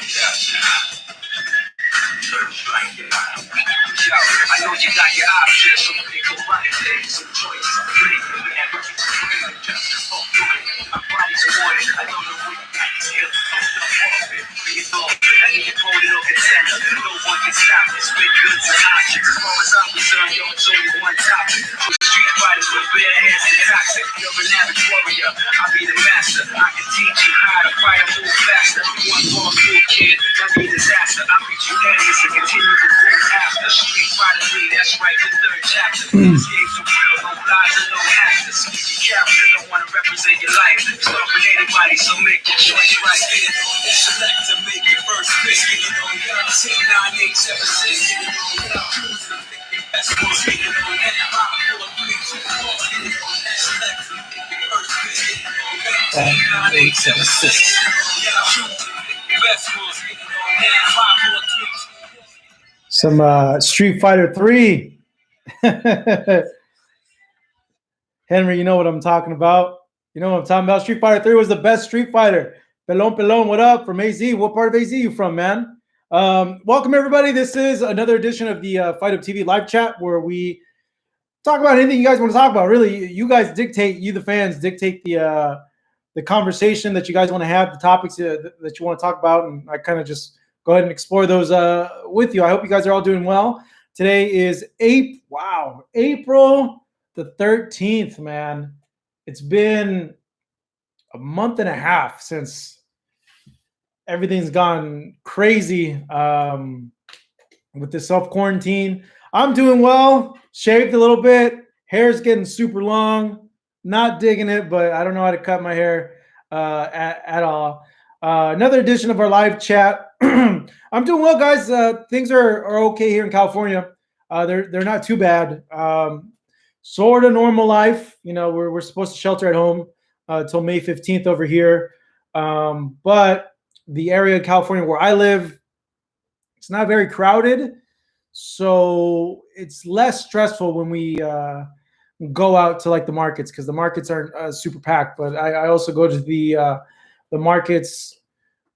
I know you got your options, so pick a right thing, some choice, make it, man, but you can just fuck through it. My body's wanted, I don't know what you got to do. Bring it on, I need to hold it up contender. No one can stop this, with goods and options. As far as I'm concerned, yo, it's only one topic. Street fighters with bare hands and toxic. You're an average warrior, I'll be the master. I can teach you how to fight and move faster. One more move, kid, that'd be disaster. I'll beat you endless and continue to go after. Street fighter me, that's right, the third chapter. This game's so real, no lies and no actors. You capture, don't want to represent your life. Start with anybody, so make your choice right there. Select to make your first pick. Get it on down, 10, 9, 8, 7, 6. Get it on down, choose to pick your best one. Get it on down, 5, 4, 3, 2, 1. Get it on down, select to make your first pick. Get it on down, 10, 9, 8, 7, 6. Get it on down, choose to pick your best one. Get it on down, 5, 4, 3, 2, 1. Some Street Fighter 3. Henry, you know what I'm talking about. You know what I'm talking about. Street Fighter 3 was the best Street Fighter. Pelon, what up from AZ? What part of AZ you from, man? Welcome, everybody. This is another edition of the Fight Up TV live chat where we talk about anything you guys want to talk about. Really, you guys dictate, you the fans dictate the conversation that you guys want to have, the topics that you want to talk about, and I kind of just go ahead and explore those with you. I hope you guys are all doing well. Today is April the 13th, man. It's been a month and a half since everything's gone crazy with the self-quarantine. I'm doing well, shaved a little bit, hair's getting super long, not digging it, but I don't know how to cut my hair at all. Another edition of our live chat. I'm doing well, guys. Things are okay here in California. They're not too bad. Sort of normal life. You know, we're supposed to shelter at home till May 15th over here. But the area of California where I live, it's not very crowded. So it's less stressful when we go out to like the markets, because the markets aren't super packed. But I also go to the markets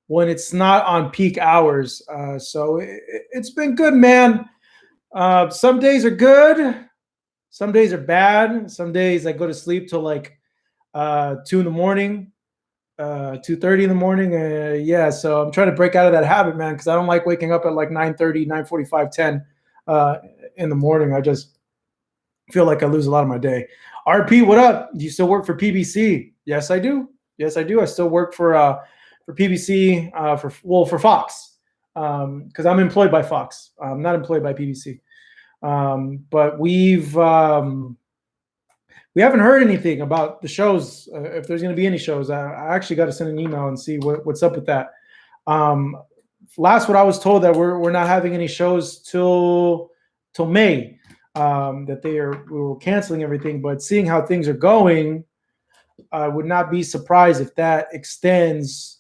when it's not on peak hours. So it's been good, man. Some days are good. Some days are bad. Some days I go to sleep till like 2 in the morning, 2:30 in the morning. Yeah, so I'm trying to break out of that habit, man, because I don't like waking up at like 9:30, 9:45, 10 in the morning. I just feel like I lose a lot of my day. RP, what up? Do you still work for PBC? Yes, I do. Yes, I do. I still work for PBC, for Fox, because I'm employed by Fox. I'm not employed by PBC. But we haven't heard anything about the shows. If there's going to be any shows, I actually got to send an email and see what's up with that. Last what I was told that we're not having any shows till May. That we were canceling everything. But seeing how things are going, I would not be surprised if that extends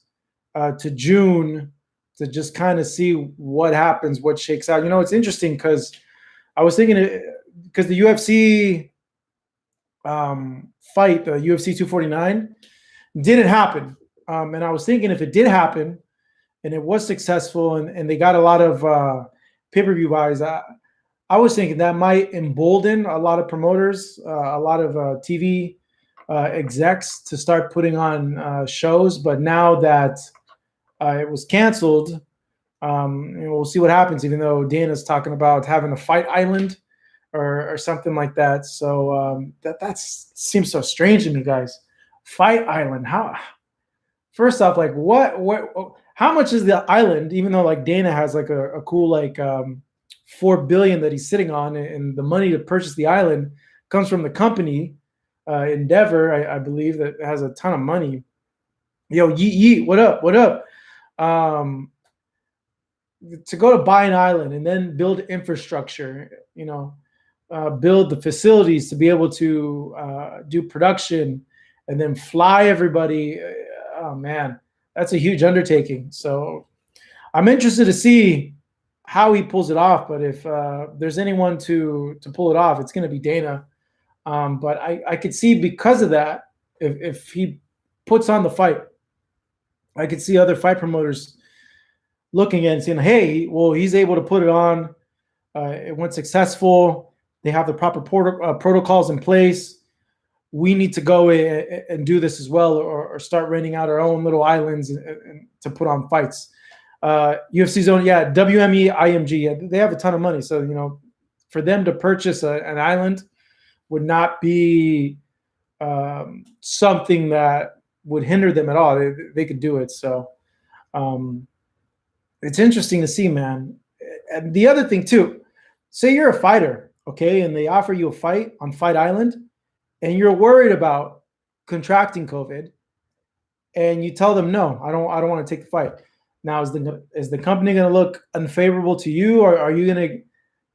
to June, to just kind of see what happens, what shakes out. You know, it's interesting because I was thinking, because the UFC fight, the UFC 249, didn't happen. And I was thinking, if it did happen and it was successful and they got a lot of pay-per-view buys, I was thinking that might embolden a lot of promoters, a lot of TV execs to start putting on shows. But now that it was canceled, we'll see what happens, even though Dana's talking about having a fight island or something like that. So that seems so strange to me, guys. Fight island. How? First off, like what how much is the island, even though like Dana has like a cool like $4 billion that he's sitting on, and the money to purchase the island comes from the company Endeavor, I believe, that has a ton of money. Yo, Yeet, what up? What up? To go to buy an island and then build infrastructure, you know, build the facilities to be able to do production and then fly everybody. Oh man, that's a huge undertaking. So I'm interested to see how he pulls it off. But if there's anyone to pull it off, it's going to be Dana. But I could see, because of that, if he puts on the fight, I could see other fight promoters looking at and saying, hey, well, he's able to put it on. It went successful. They have the proper protocols in place. We need to go and do this as well, or start renting out our own little islands and to put on fights. UFC Zone, yeah, WME, IMG, yeah, they have a ton of money. So, you know, for them to purchase an island would not be something that would hinder them at all. They could do it. So it's interesting to see, man. And the other thing too, say you're a fighter, okay, and they offer you a fight on Fight Island, and you're worried about contracting COVID, and you tell them, no, I don't want to take the fight. Now, is the company going to look unfavorable to you, or are you going to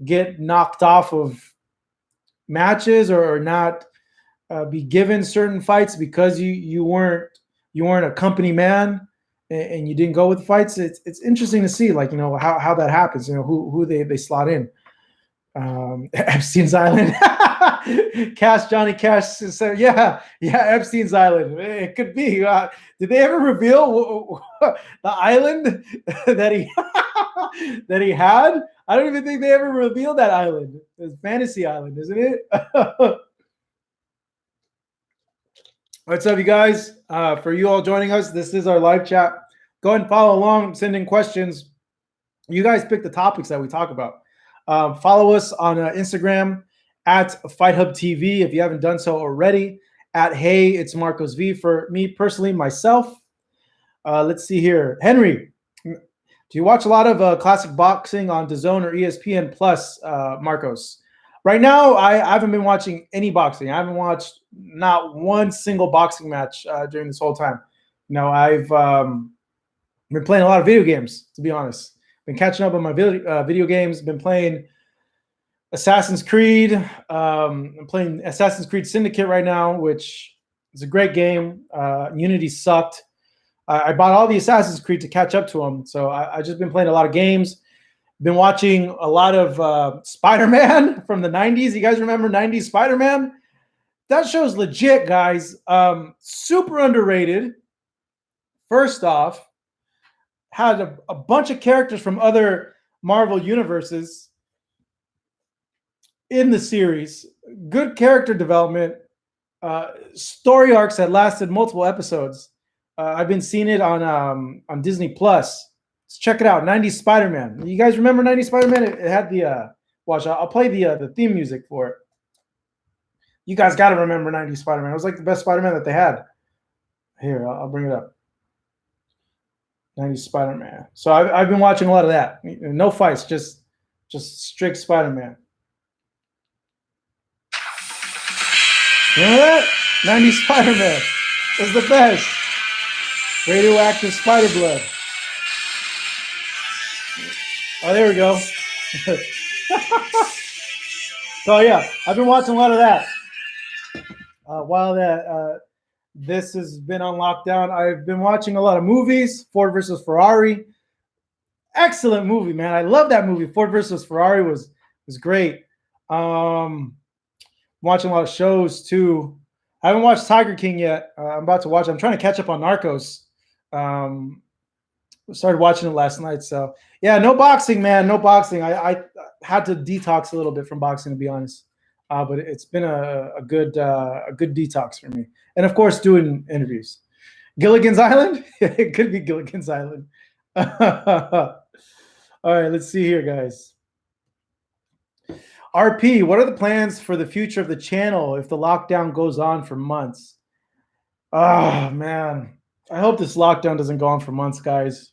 get knocked off of matches, or not be given certain fights because you weren't a company man and you didn't go with the fights? It's interesting to see, like, you know, how that happens. You know, who they slot in. Epstein's Island. Johnny Cash said, yeah, Epstein's Island. It could be. Did they ever reveal the island that he had? I don't even think they ever revealed that island. It's Fantasy Island, isn't it? What's up, you guys? For you all joining us, this is our live chat. Go ahead and follow along, send in questions. You guys pick the topics that we talk about. Follow us on Instagram at FightHubTV if you haven't done so already. At Hey, it's Marcos V for me personally, myself. Let's see here. Henry, do you watch a lot of classic boxing on DAZN or ESPN Plus, Marcos? Right now, I haven't been watching any boxing. I haven't watched not one single boxing match during this whole time. You know, I've been playing a lot of video games, to be honest. Been catching up on my video games. Been playing Assassin's Creed. I'm playing Assassin's Creed Syndicate right now, which is a great game. Unity sucked. I bought all the Assassin's Creed to catch up to them. So I just been playing a lot of games. Been watching a lot of Spider-Man from the 90s. You guys remember 90s Spider-Man? That show's legit, guys. Super underrated. First off, had a bunch of characters from other Marvel universes in the series. Good character development. Story arcs that lasted multiple episodes. I've been seeing it on Disney Plus. Let's check it out. 90s Spider-Man. You guys remember 90s Spider-Man? It had the watch. I'll play the theme music for it. You guys got to remember 90s Spider-Man. It was like the best Spider-Man that they had. Here, I'll bring it up. 90s Spider-Man. So I've been watching a lot of that. No fights, just strict Spider-Man. Remember that? 90s Spider-Man is the best. Radioactive spider blood. Oh, there we go. So yeah, I've been watching a lot of that. While this has been on lockdown, I've been watching a lot of movies. Ford versus Ferrari. Excellent movie, man. I love that movie. Ford versus Ferrari was great. Watching a lot of shows too. I haven't watched Tiger King yet. I'm about to watch it. I'm trying to catch up on Narcos. Started watching it last night. So yeah, no boxing, man. No boxing. I had to detox a little bit from boxing, to be honest. But it's been a good detox for me. And of course, doing interviews. Gilligan's Island? It could be Gilligan's Island. All right, let's see here, guys. RP, what are the plans for the future of the channel if the lockdown goes on for months? Oh, man. I hope this lockdown doesn't go on for months, guys.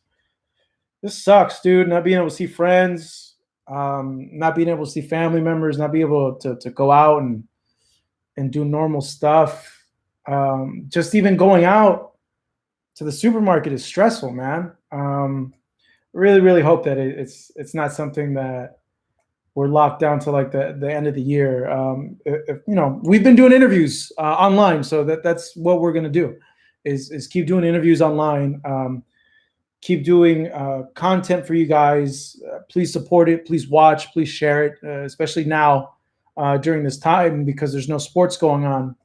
This sucks, dude. Not being able to see friends, not being able to see family members, not being able to go out and do normal stuff. Just even going out to the supermarket is stressful, man. Really, really hope that it's not something that we're locked down to like the end of the year. We've been doing interviews online, so that's what we're gonna do, is keep doing interviews online, keep doing content for you guys. Please support it, please watch, please share it, especially now during this time because there's no sports going on.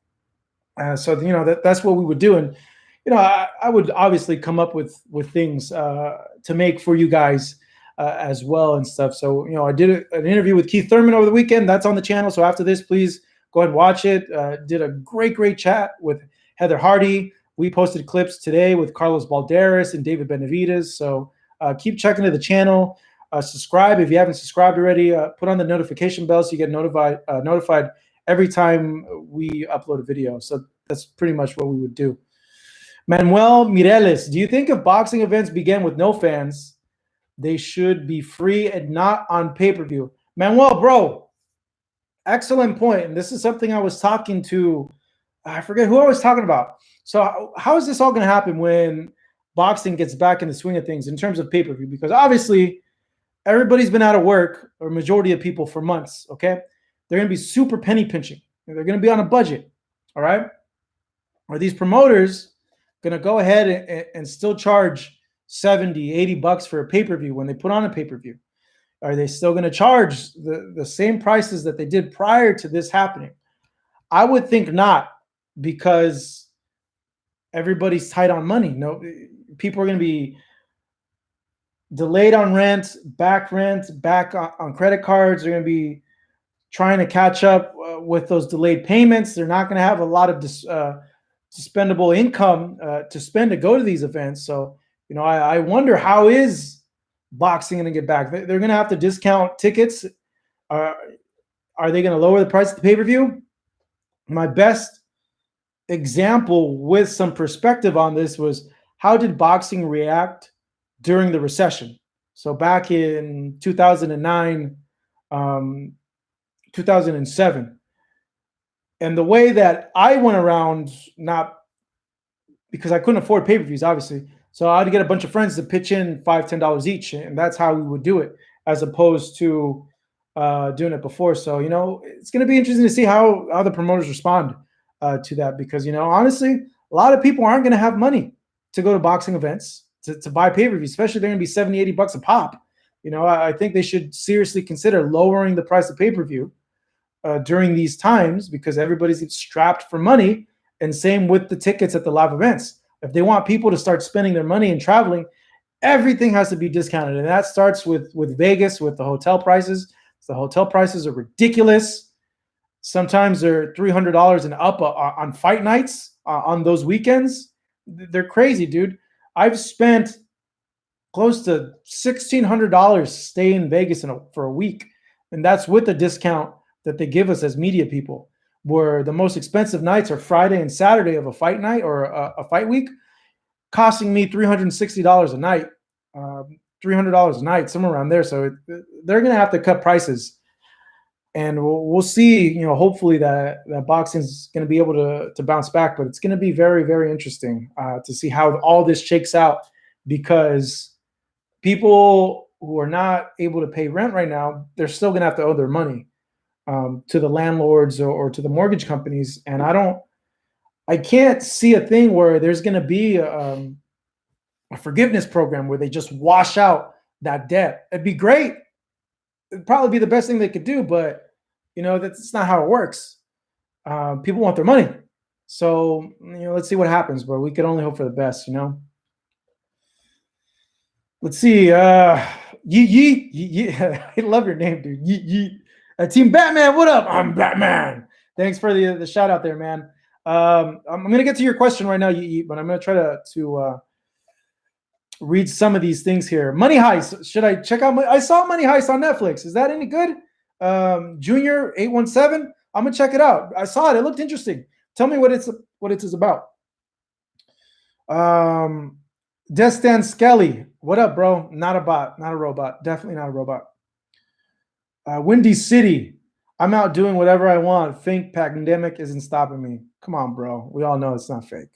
So that's what we would do, and I would obviously come up with things to make for you guys as well and stuff. So, you know, I did an interview with Keith Thurman over the weekend. That's on the channel. So after this, please go ahead and watch it. Did a great chat with Heather Hardy. We posted clips today with Carlos Balderas and David Benavides. So keep checking to the channel. Subscribe if you haven't subscribed already. Put on the notification bell so you get notified every time we upload a video. So that's pretty much what we would do. Manuel Mireles, do you think if boxing events begin with no fans, they should be free and not on pay-per-view? Manuel, bro, excellent point. And this is something I was talking to, I forget who I was talking about. So how is this all going to happen when boxing gets back in the swing of things in terms of pay-per-view? Because obviously everybody's been out of work, or majority of people, for months, okay? They're going to be super penny pinching. They're going to be on a budget, all right? Are these promoters going to go ahead and still charge 70, 80 bucks for a pay-per-view when they put on a pay-per-view? Are they still going to charge the same prices that they did prior to this happening? I would think not, because everybody's tight on money. No, people are going to be delayed on rent, back on credit cards. They're going to be trying to catch up with those delayed payments. They're not going to have a lot of suspendable income to spend to go to these events. So, you know, I wonder, how is boxing going to get back? They're going to have to discount tickets. Are they going to lower the price of the pay-per-view? My best example with some perspective on this was, how did boxing react during the recession? So back in 2009, 2007. And the way that I went around, not because I couldn't afford pay-per-views, obviously. So I had to get a bunch of friends to pitch in $5, $10 each. And that's how we would do it, as opposed to doing it before. So, you know, it's going to be interesting to see how the promoters respond to that, because, you know, honestly, a lot of people aren't going to have money to go to boxing events, to buy pay-per-views, especially they're going to be 70, 80 bucks a pop. You know, I think they should seriously consider lowering the price of pay-per-view during these times, because everybody's strapped for money, and same with the tickets at the live events. If they want people to start spending their money and traveling, everything has to be discounted. And that starts with Vegas, with the hotel prices. The hotel prices are ridiculous. Sometimes they're $300 and up on fight nights on those weekends. They're crazy, dude. I've spent close to $1,600 staying in Vegas for a week. And that's with the discount that they give us as media people, where the most expensive nights are Friday and Saturday of a fight night, or a fight week, costing me $360 a night, $300 a night, somewhere around there. So they're going to have to cut prices, and we'll see, you know, hopefully that boxing is going to be able to bounce back, but it's going to be very, very interesting to see how all this shakes out, because people who are not able to pay rent right now, they're still going to have to owe their money to the landlords or to the mortgage companies. And I can't see a thing where there's going to be a forgiveness program where they just wash out that debt. It'd be great. It'd probably be the best thing they could do, but, you know, that's not how it works. People want their money. So, you know, let's see what happens, but we can only hope for the best, you know. Let's see. Yeet. I love your name, dude. Yeet. Team Batman, what up? I'm Batman. Thanks for the shout out there, man. I'm going to get to your question right now, Yeet, but I'm going to try to read some of these things here. Money Heist. Should I check out? I saw Money Heist on Netflix. Is that any good? Junior 817. I'm gonna check it out. I saw it. It looked interesting. Tell me what it is about. Destan Skelly. What up, bro? Not a bot. Not a robot. Definitely not a robot. Windy City. I'm out doing whatever I want. Think pandemic isn't stopping me. Come on, bro. We all know it's not fake.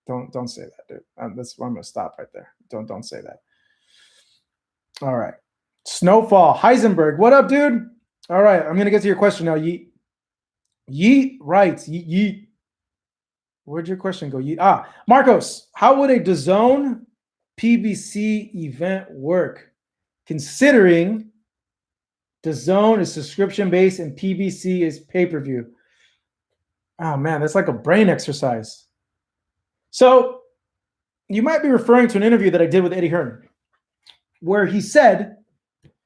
Don't say that, dude. That's where I'm gonna stop right there. Don't say that. All right. Snowfall Heisenberg. What up, dude? All right. I'm gonna get to your question now. Yeet writes. Yeet. Where'd your question go? Yeet. Marcos. How would a Disowned PBC event work, considering Disowned is subscription based and PBC is pay-per-view? Oh man, that's like a brain exercise. So you might be referring to an interview that I did with Eddie Hearn. where he said,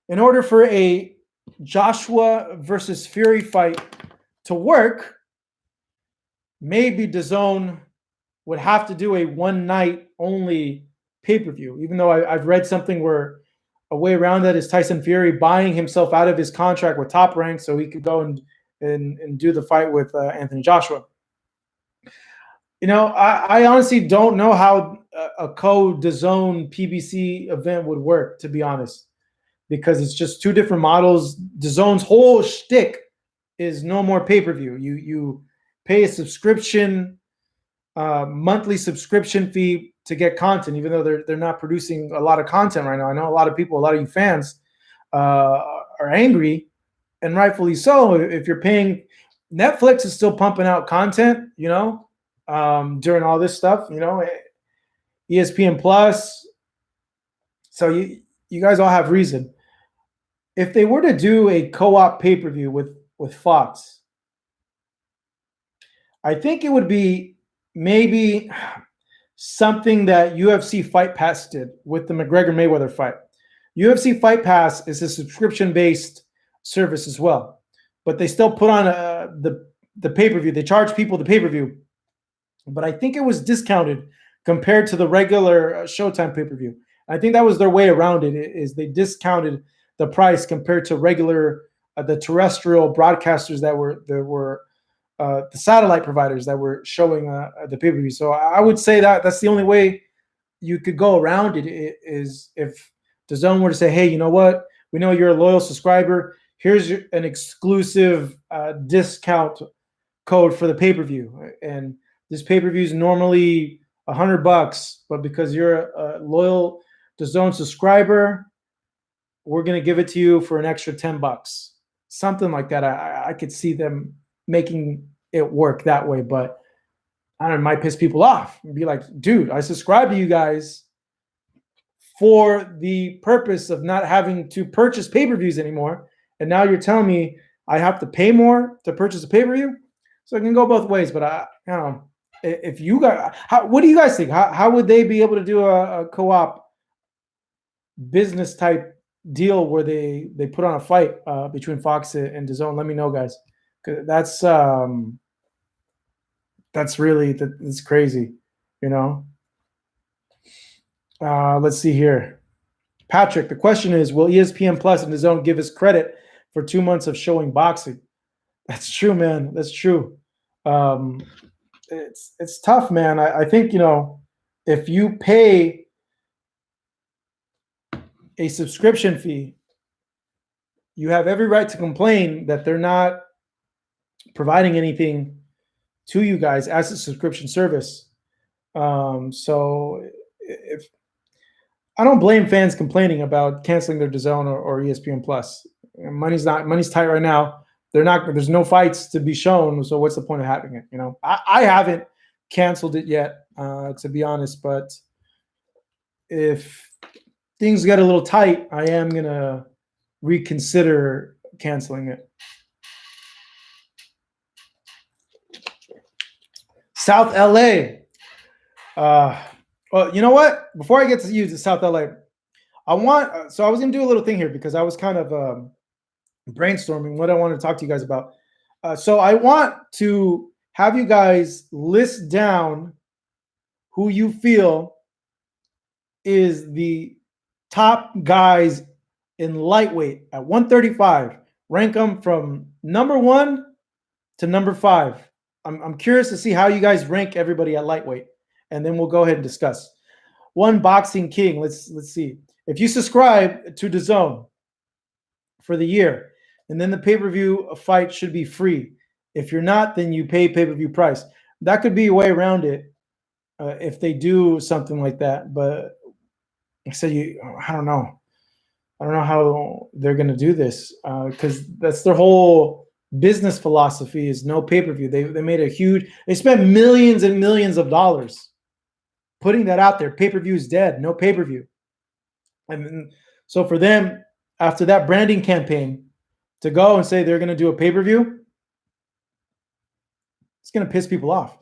in order for a Joshua versus Fury fight to work, maybe DAZN would have to do a one night only pay-per-view, even though I've read something where a way around that is Tyson Fury buying himself out of his contract with Top Rank so he could go and do the fight with Anthony Joshua. You know, I honestly don't know how a co-DAZN PBC event would work, to be honest, because it's just two different models. DAZN's whole shtick is no more pay-per-view. You pay a subscription, monthly subscription fee to get content, even though they're not producing a lot of content right now. I know a lot of people, a lot of you fans are angry, and rightfully so. If you're paying, Netflix is still pumping out content, you know, during all this stuff, you know, ESPN Plus. So you guys all have reason. If they were to do a co-op pay-per-view with Fox, I think it would be maybe something that UFC Fight Pass did with the McGregor-Mayweather fight. UFC Fight Pass is a subscription-based service as well, but they still put on the pay-per-view. They charge people the pay-per-view, but I think it was discounted compared to the regular Showtime pay-per-view. I think that was their way around it, is they discounted the price compared to regular the terrestrial broadcasters that were the satellite providers that were showing the pay-per-view. So I would say that that's the only way you could go around it, is if DAZN were to say, hey, you know what? We know you're a loyal subscriber. Here's an exclusive discount code for the pay-per-view. And this pay-per-view is normally $100, but because you're a loyal DAZN subscriber, we're going to give it to you for an extra $10. Something like that. I could see them making it work that way, but I don't know, it might piss people off and be like, dude, I subscribe to you guys for the purpose of not having to purchase pay-per-views anymore, and now you're telling me I have to pay more to purchase a pay-per-view? So it can go both ways, but I don't know. If you guys, what do you guys think? How would they be able to do a co-op business type deal where they put on a fight between Fox and DAZN? Let me know, guys. That's really that's crazy, you know. Let's see here, Patrick. The question is, will ESPN Plus and DAZN give us credit for 2 months of showing boxing? That's true, man. That's true. It's tough, man. I think, you know, if you pay a subscription fee, you have every right to complain that they're not providing anything to you guys as a subscription service. So if I don't blame fans complaining about canceling their DAZN or ESPN Plus. Money's tight right now. There's no fights to be shown, so what's the point of having it? You know, I haven't canceled it yet, to be honest, but if things get a little tight, I am gonna reconsider canceling it. South LA. Well, you know what? Before I get to use South LA, I was gonna do a little thing here because I was kind of brainstorming what I wanted to talk to you guys about. So I want to have you guys list down who you feel is the top guys in lightweight at 135. Rank them from number 1 to number 5. I'm curious to see how you guys rank everybody at lightweight, and then we'll go ahead and discuss. One Boxing King. Let's see. If you subscribe to DAZN for the year, and then the pay-per-view fight should be free. If you're not, then you pay pay-per-view price. That could be a way around it if they do something like that. But I said, I don't know. I don't know how they're going to do this because that's their whole business philosophy is no pay-per-view. They made they spent millions and millions of dollars putting that out there. Pay-per-view is dead. No pay-per-view. And so for them, after that branding campaign, to go and say they're going to do a pay-per-view, it's going to piss people off.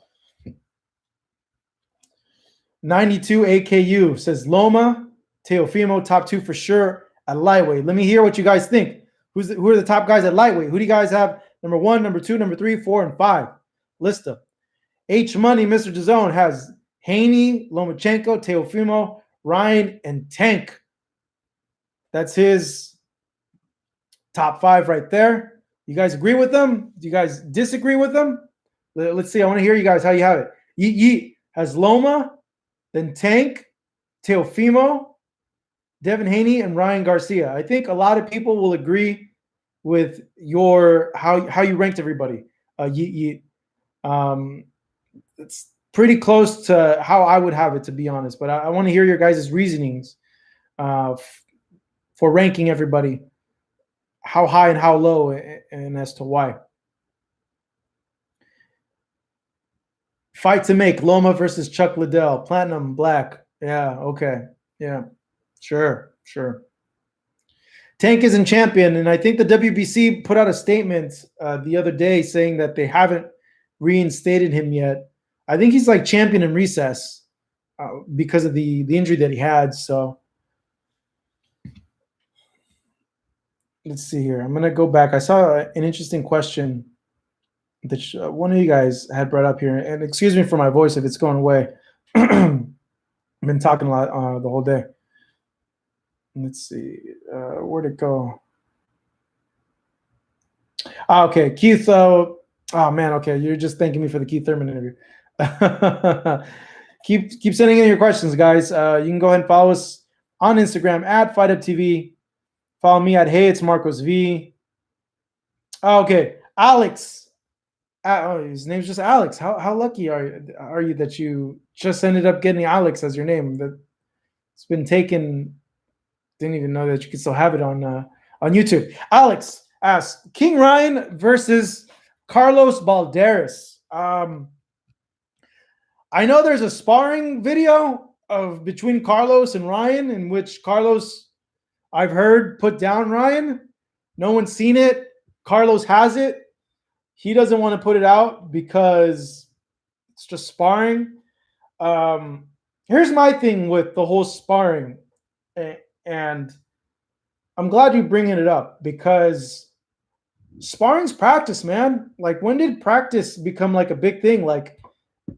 92 AKU says Loma Teofimo, top 2 for sure at lightweight. Let me hear what you guys think. Who are the top guys at lightweight? Who do you guys have? Number 1, number 2, number 3, 4, and 5. List them. H Money, Mr. DAZN has Haney, Lomachenko, Teofimo, Ryan, and Tank. That's his top 5 right there. You guys agree with them? Do you guys disagree with them? Let's see. I want to hear you guys how you have it. Yeet Yeet has Loma, then Tank, Teofimo, Devin Haney, and Ryan Garcia. I think a lot of people will agree with your how you ranked everybody. Yeet Yeet. It's pretty close to how I would have it, to be honest. But I want to hear your guys' reasonings for ranking everybody, how high and how low, and as to why. Fight to make, Loma versus Chuck Liddell, Platinum, Black. Yeah, okay. Yeah, sure. Tank isn't champion, and I think the WBC put out a statement the other day saying that they haven't reinstated him yet. I think he's like champion in recess because of the injury that he had. So let's see here. I'm going to go back. I saw an interesting question that one of you guys had brought up here. And excuse me for my voice if it's going away. I've been talking a lot the whole day. Let's see. Where'd it go? Okay. Keith. Oh, man. Okay. You're just thanking me for the Keith Thurman interview. keep sending in your questions, guys. You can go ahead and follow us on Instagram at FightUpTV. Follow me at Hey It's Marcos V. Okay, Alex. His name's just Alex. How lucky are you that you just ended up getting Alex as your name? That it's been taken. Didn't even know that you could still have it on YouTube. Alex asks King Ryan versus Carlos Balderas. I know there's a sparring video between Carlos and Ryan in which Carlos, I've heard, put down Ryan. No one's seen it. Carlos has it. He doesn't want to put it out because it's just sparring. Here's my thing with the whole sparring, and I'm glad you're bringing it up because sparring's practice, man. Like, when did practice become like a big thing? Like,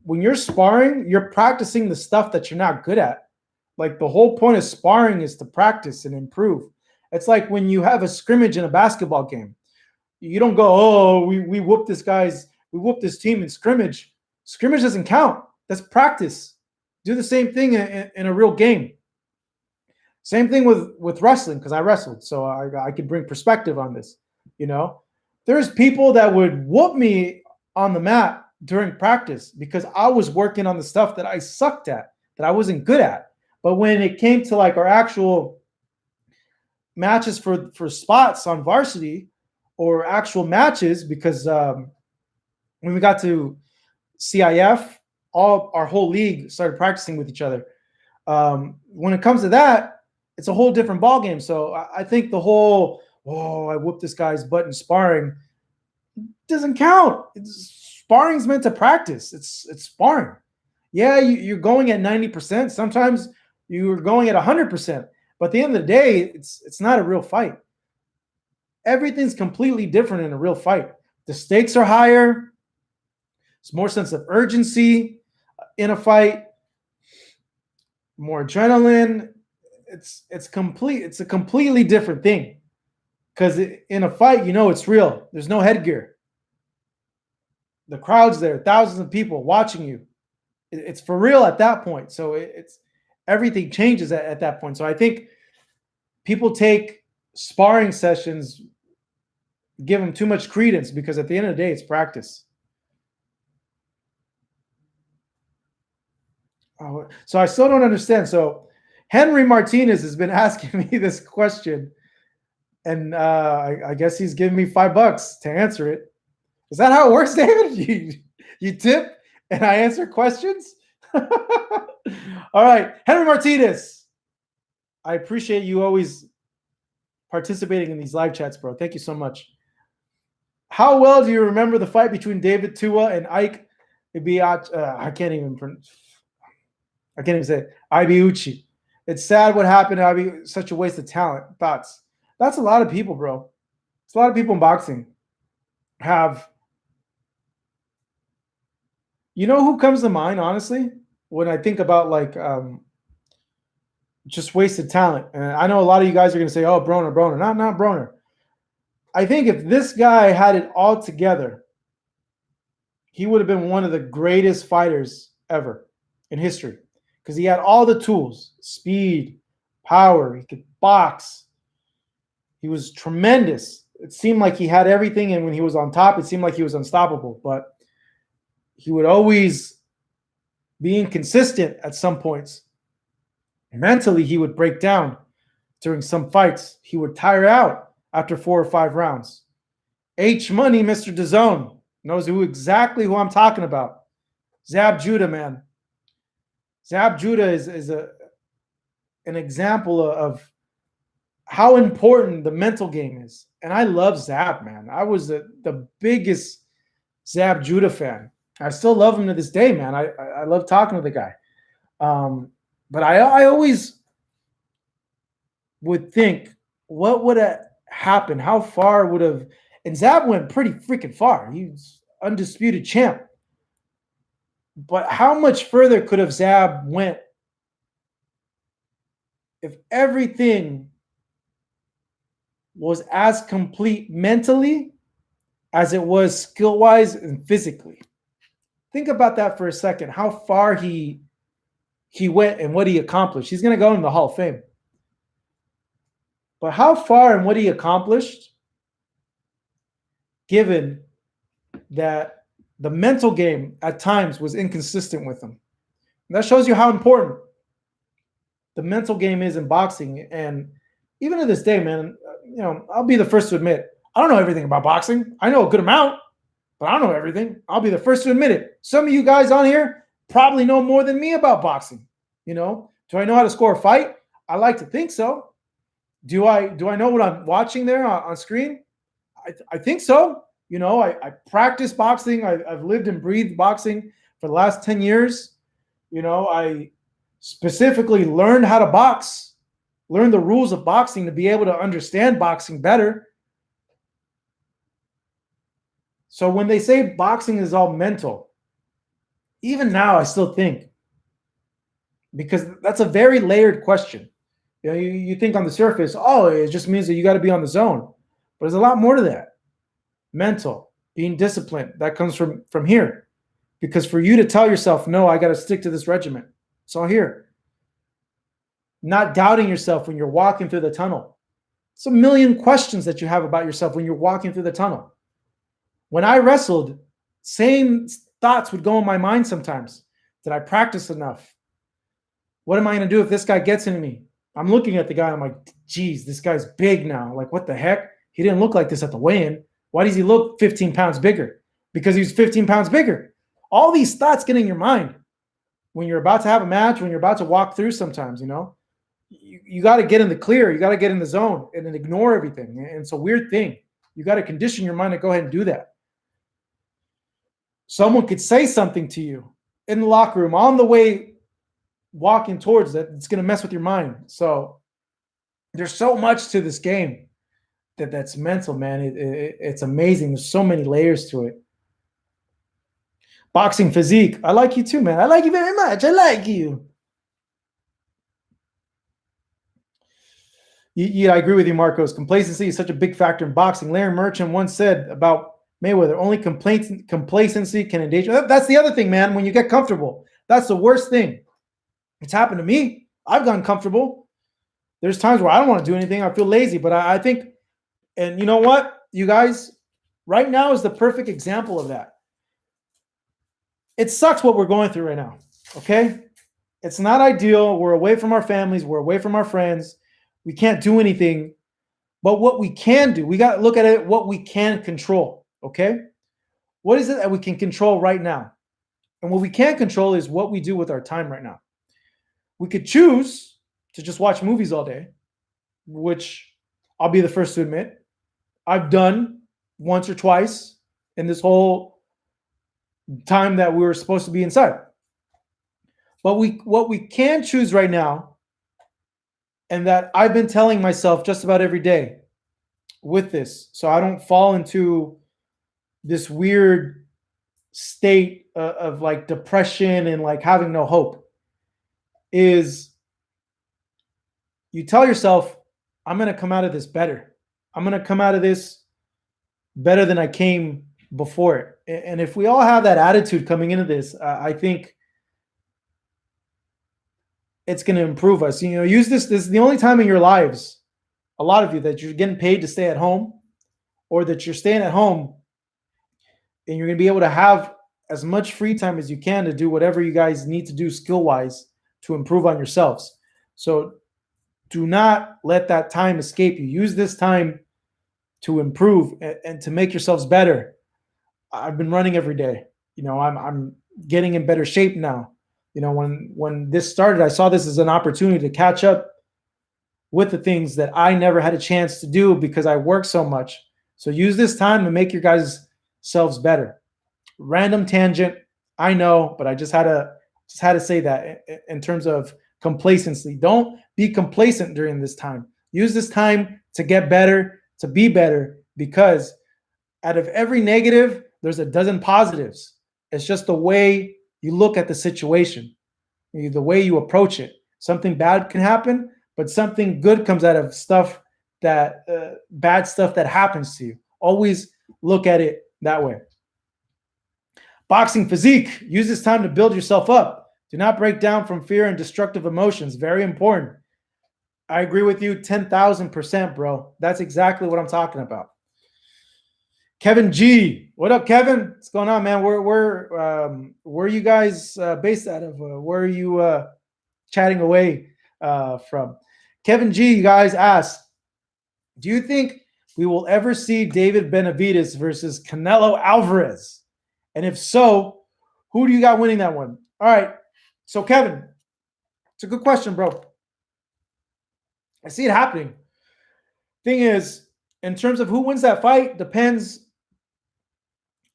when you're sparring, you're practicing the stuff that you're not good at. Like, the whole point of sparring is to practice and improve. It's like when you have a scrimmage in a basketball game. You don't go, oh, we whooped this team in scrimmage. Scrimmage doesn't count. That's practice. Do the same thing in a real game. Same thing with wrestling, because I wrestled, so I could bring perspective on this. You know, there's people that would whoop me on the mat during practice because I was working on the stuff that I sucked at, that I wasn't good at. But when it came to like our actual matches for spots on varsity or actual matches, because when we got to CIF, our whole league started practicing with each other. When it comes to that, it's a whole different ballgame. So I think the whole, I whooped this guy's butt in sparring doesn't count. Sparring's meant to practice. It's sparring. Yeah, you're going at 90%. Sometimes you're going at 100%. But at the end of the day, it's not a real fight. Everything's completely different in a real fight. The stakes are higher. It's more sense of urgency in a fight. More adrenaline. It's a completely different thing. Because in a fight, it's real. There's no headgear. The crowd's there, thousands of people watching you. It's for real at that point. So it's everything changes at that point. So I think people take sparring sessions, give them too much credence, because at the end of the day, it's practice. So I still don't understand. So Henry Martinez has been asking me this question, and I guess he's giving me $5 to answer it. Is that how it works, David? You tip and I answer questions? All right. Henry Martinez, I appreciate you always participating in these live chats, bro. Thank you so much. How well do you remember the fight between David Tua and Ike Ibiach? I can't even say it. Ibiuchi. It's sad what happened. I'd be such a waste of talent. Thoughts? That's a lot of people, bro. It's a lot of people in boxing have. You know who comes to mind, honestly, when I think about like just wasted talent. And I know a lot of you guys are going to say, "Oh, Broner, not Broner." I think if this guy had it all together, he would have been one of the greatest fighters ever in history because he had all the tools: speed, power. He could box. He was tremendous. It seemed like he had everything, and when he was on top, it seemed like he was unstoppable. But he would always be inconsistent at some points. Mentally, he would break down during some fights. He would tire out after 4 or 5 rounds. H Money, Mr. Disowned, knows exactly who I'm talking about. Zab Judah, man. Zab Judah is an example of how important the mental game is. And I love Zab, man. I was the biggest Zab Judah fan. I still love him to this day, man. I love talking to the guy. But I always would think, what would have happened? How far would have... And Zab went pretty freaking far. He's undisputed champ. But how much further could have Zab went if everything was as complete mentally as it was skill-wise and physically? Think about that for a second. How far he went and what he accomplished. He's going to go in the Hall of Fame. But how far and what he accomplished, given that the mental game at times was inconsistent with him. And that shows you how important the mental game is in boxing. And even to this day, man, you know, I'll be the first to admit, I don't know everything about boxing. I know a good amount, but I don't know everything. I'll be the first to admit it. Some of you guys on here probably know more than me about boxing. You know, do I know how to score a fight? I like to think so. Do I know what I'm watching there on screen? I think so. You know, I practice boxing. I've lived and breathed boxing for the last 10 years. You know, I specifically learned how to box, learned the rules of boxing to be able to understand boxing better. So when they say boxing is all mental, even now I still think, because that's a very layered question. You know, you think on the surface, oh, it just means that you got to be on the zone. But there's a lot more to that. Mental, being disciplined, that comes from here. Because for you to tell yourself, no, I got to stick to this regimen. It's all here. Not doubting yourself when you're walking through the tunnel. It's a million questions that you have about yourself when you're walking through the tunnel. When I wrestled, same thoughts would go in my mind sometimes. Did I practice enough? What am I going to do if this guy gets into me? I'm looking at the guy. I'm like, geez, this guy's big now. Like, what the heck? He didn't look like this at the weigh-in. Why does he look 15 pounds bigger? Because he's 15 pounds bigger. All these thoughts get in your mind when you're about to have a match, when you're about to walk through sometimes, you know. You got to get in the clear. You got to get in the zone and then ignore everything. And it's a weird thing. You got to condition your mind to go ahead and do that. Someone could say something to you in the locker room on the way walking towards that. It's going to mess with your mind. So there's so much to this game that's mental, man. It's amazing. There's so many layers to it. Boxing physique. I like you too, man. I like you very much. I like you. Yeah, I agree with you, Marcos. Complacency is such a big factor in boxing. Larry Merchant once said about Mayweather, only complacency can endanger. That's the other thing, man. When you get comfortable, that's the worst thing. It's happened to me. I've gotten comfortable. There's times where I don't want to do anything. I feel lazy, but I think, and you know what, you guys, right now is the perfect example of that. It sucks what we're going through right now, okay? It's not ideal. We're away from our families. We're away from our friends. We can't do anything. But what we can do, we got to look at it, what we can control, okay? What is it that we can control right now? And what we can't control is what we do with our time right now. We could choose to just watch movies all day, which I'll be the first to admit I've done once or twice in this whole time that we were supposed to be inside. But what we can choose right now and that I've been telling myself just about every day with this, so I don't fall into this weird state of like depression and like having no hope, is you tell yourself, I'm going to come out of this better. I'm going to come out of this better than I came before it. And if we all have that attitude coming into this, I think it's going to improve us. You know, use this. This is the only time in your lives, a lot of you, that you're getting paid to stay at home, or that you're staying at home and you're going to be able to have as much free time as you can to do whatever you guys need to do skill-wise to improve on yourselves. So do not let that time escape you. Use this time to improve and to make yourselves better. I've been running every day. You know, I'm getting in better shape now. You know, when this started, I saw this as an opportunity to catch up with the things that I never had a chance to do because I work so much. So use this time to make your guys' selves better. Random tangent, I know, but I just had to say that in terms of complacency. Don't be complacent during this time. Use this time to get better, to be better, because out of every negative, there's a dozen positives. It's just the way you look at the situation, the way you approach it. Something bad can happen, but something good comes out of stuff that bad stuff that happens to you. Always look at it that way. Boxing physique. Use this time to build yourself up. Do not break down from fear and destructive emotions. Very important. I agree with you 10,000%, bro. That's exactly what I'm talking about. Kevin G. What up, Kevin? What's going on, man? Where are you guys based out of? Where are you chatting away from? Kevin G, you guys asked, do you think we will ever see David Benavides versus Canelo Alvarez? And if so, who do you got winning that one? All right. So, Kevin, it's a good question, bro. I see it happening. Thing is, in terms of who wins that fight, depends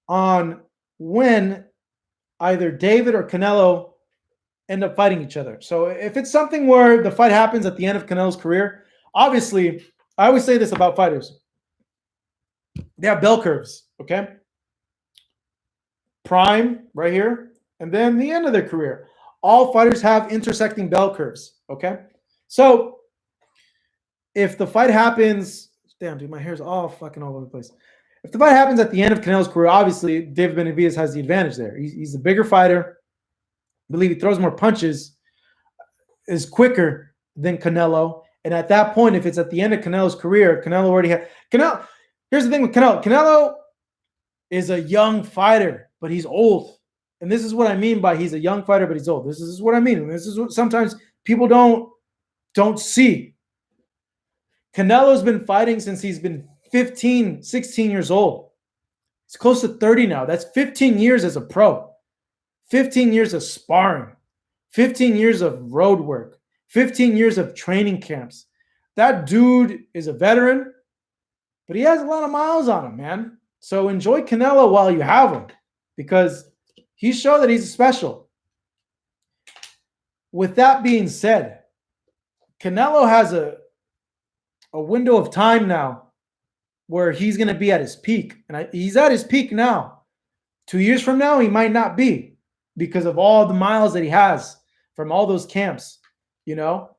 on when either David or Canelo end up fighting each other. So if it's something where the fight happens at the end of Canelo's career, obviously, I always say this about fighters. They have bell curves, okay? Prime right here, and then the end of their career. All fighters have intersecting bell curves, okay? So if the fight happens, damn, dude, my hair's all fucking all over the place. If the fight happens at the end of Canelo's career, obviously, David Benavides has the advantage there. He's the bigger fighter. I believe he throws more punches, is quicker than Canelo. And at that point, if it's at the end of Canelo's career, Canelo already had Canelo. Here's the thing with Canelo. Canelo is a young fighter, but he's old. And this is what I mean by he's a young fighter, but he's old. This is what I mean. This is what sometimes people don't see. Canelo's been fighting since he's been 15, 16 years old. He's close to 30 now. That's 15 years as a pro. 15 years of sparring. 15 years of road work. 15 years of training camps. That dude is a veteran, but he has a lot of miles on him, man. So enjoy Canelo while you have him, because he showed that he's special. With that being said, Canelo has a window of time now where he's going to be at his peak. And he's at his peak now. 2 years from now, he might not be, because of all the miles that he has from all those camps, you know?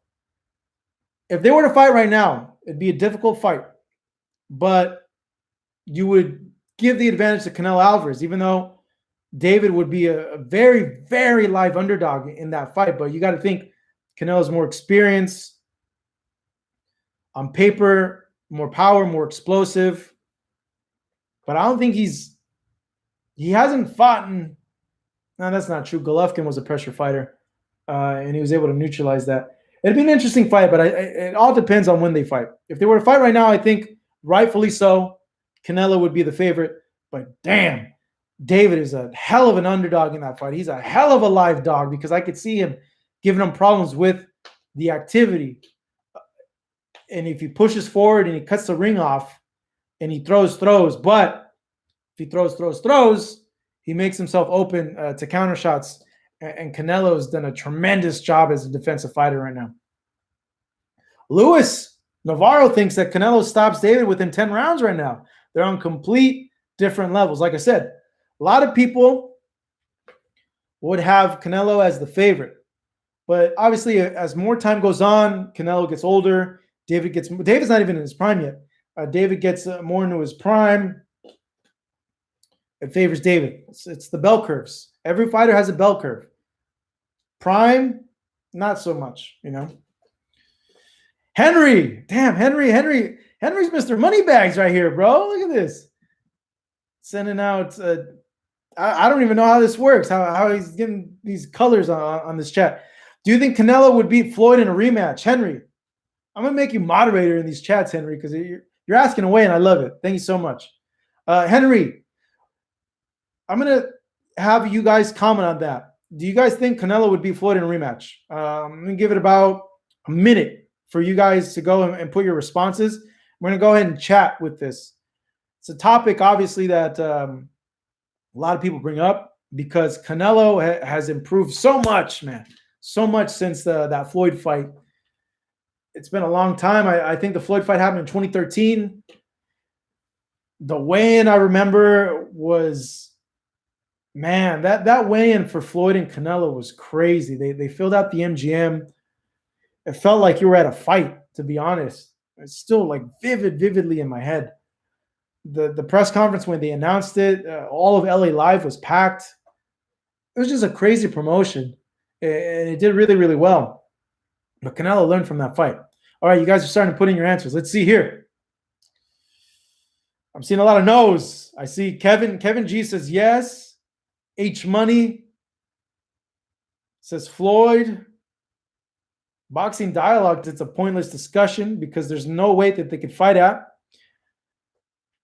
If they were to fight right now, it'd be a difficult fight. But you would give the advantage to Canelo Alvarez, even though David would be a very, very live underdog in that fight. But you got to think Canelo's more experienced. On paper, more power, more explosive. But I don't think he hasn't fought in. No, that's not true. Golovkin was a pressure fighter, and he was able to neutralize that. It'd be an interesting fight, but it all depends on when they fight. If they were to fight right now, I think rightfully so, Canelo would be the favorite. But damn, David is a hell of an underdog in that fight. He's a hell of a live dog, because I could see him giving him problems with the activity. And if he pushes forward and he cuts the ring off and he throws, but if he throws, he makes himself open to counter shots. And Canelo has done a tremendous job as a defensive fighter right now. Luis Navarro thinks that Canelo stops David within 10 rounds right now. They're on complete different levels. Like I said, a lot of people would have Canelo as the favorite. But obviously, as more time goes on, Canelo gets older. David's not even in his prime yet. David gets more into his prime. It favors David. It's the bell curves. Every fighter has a bell curve. Prime, not so much, you know. Henry, damn, Henry's Mr. Moneybags right here, bro. Look at this. Sending out, I don't even know how this works, how he's getting these colors on this chat. Do you think Canelo would beat Floyd in a rematch? Henry, I'm going to make you moderator in these chats, Henry, because you're asking away, and I love it. Thank you so much. Henry, I'm going to have you guys comment on that. Do you guys think Canelo would beat Floyd in a rematch? I'm going to give it about a minute for you guys to go and put your responses. We're going to go ahead and chat with this. It's a topic, obviously, that a lot of people bring up because Canelo has improved so much, man. So much since that Floyd fight. It's been a long time. I think the Floyd fight happened in 2013. The weigh-in, I remember, was, man, that weigh-in for Floyd and Canelo was crazy. They filled out the MGM. It felt like you were at a fight, to be honest. It's still like vividly in my head. The press conference when they announced it, all of LA Live was packed. It was just a crazy promotion, and it did really, really well. But Canelo learned from that fight. All right, you guys are starting to put in your answers. Let's see here. I'm seeing a lot of no's. I see Kevin G says yes. H Money says Floyd. Boxing Dialogue, it's a pointless discussion because there's no weight that they could fight at.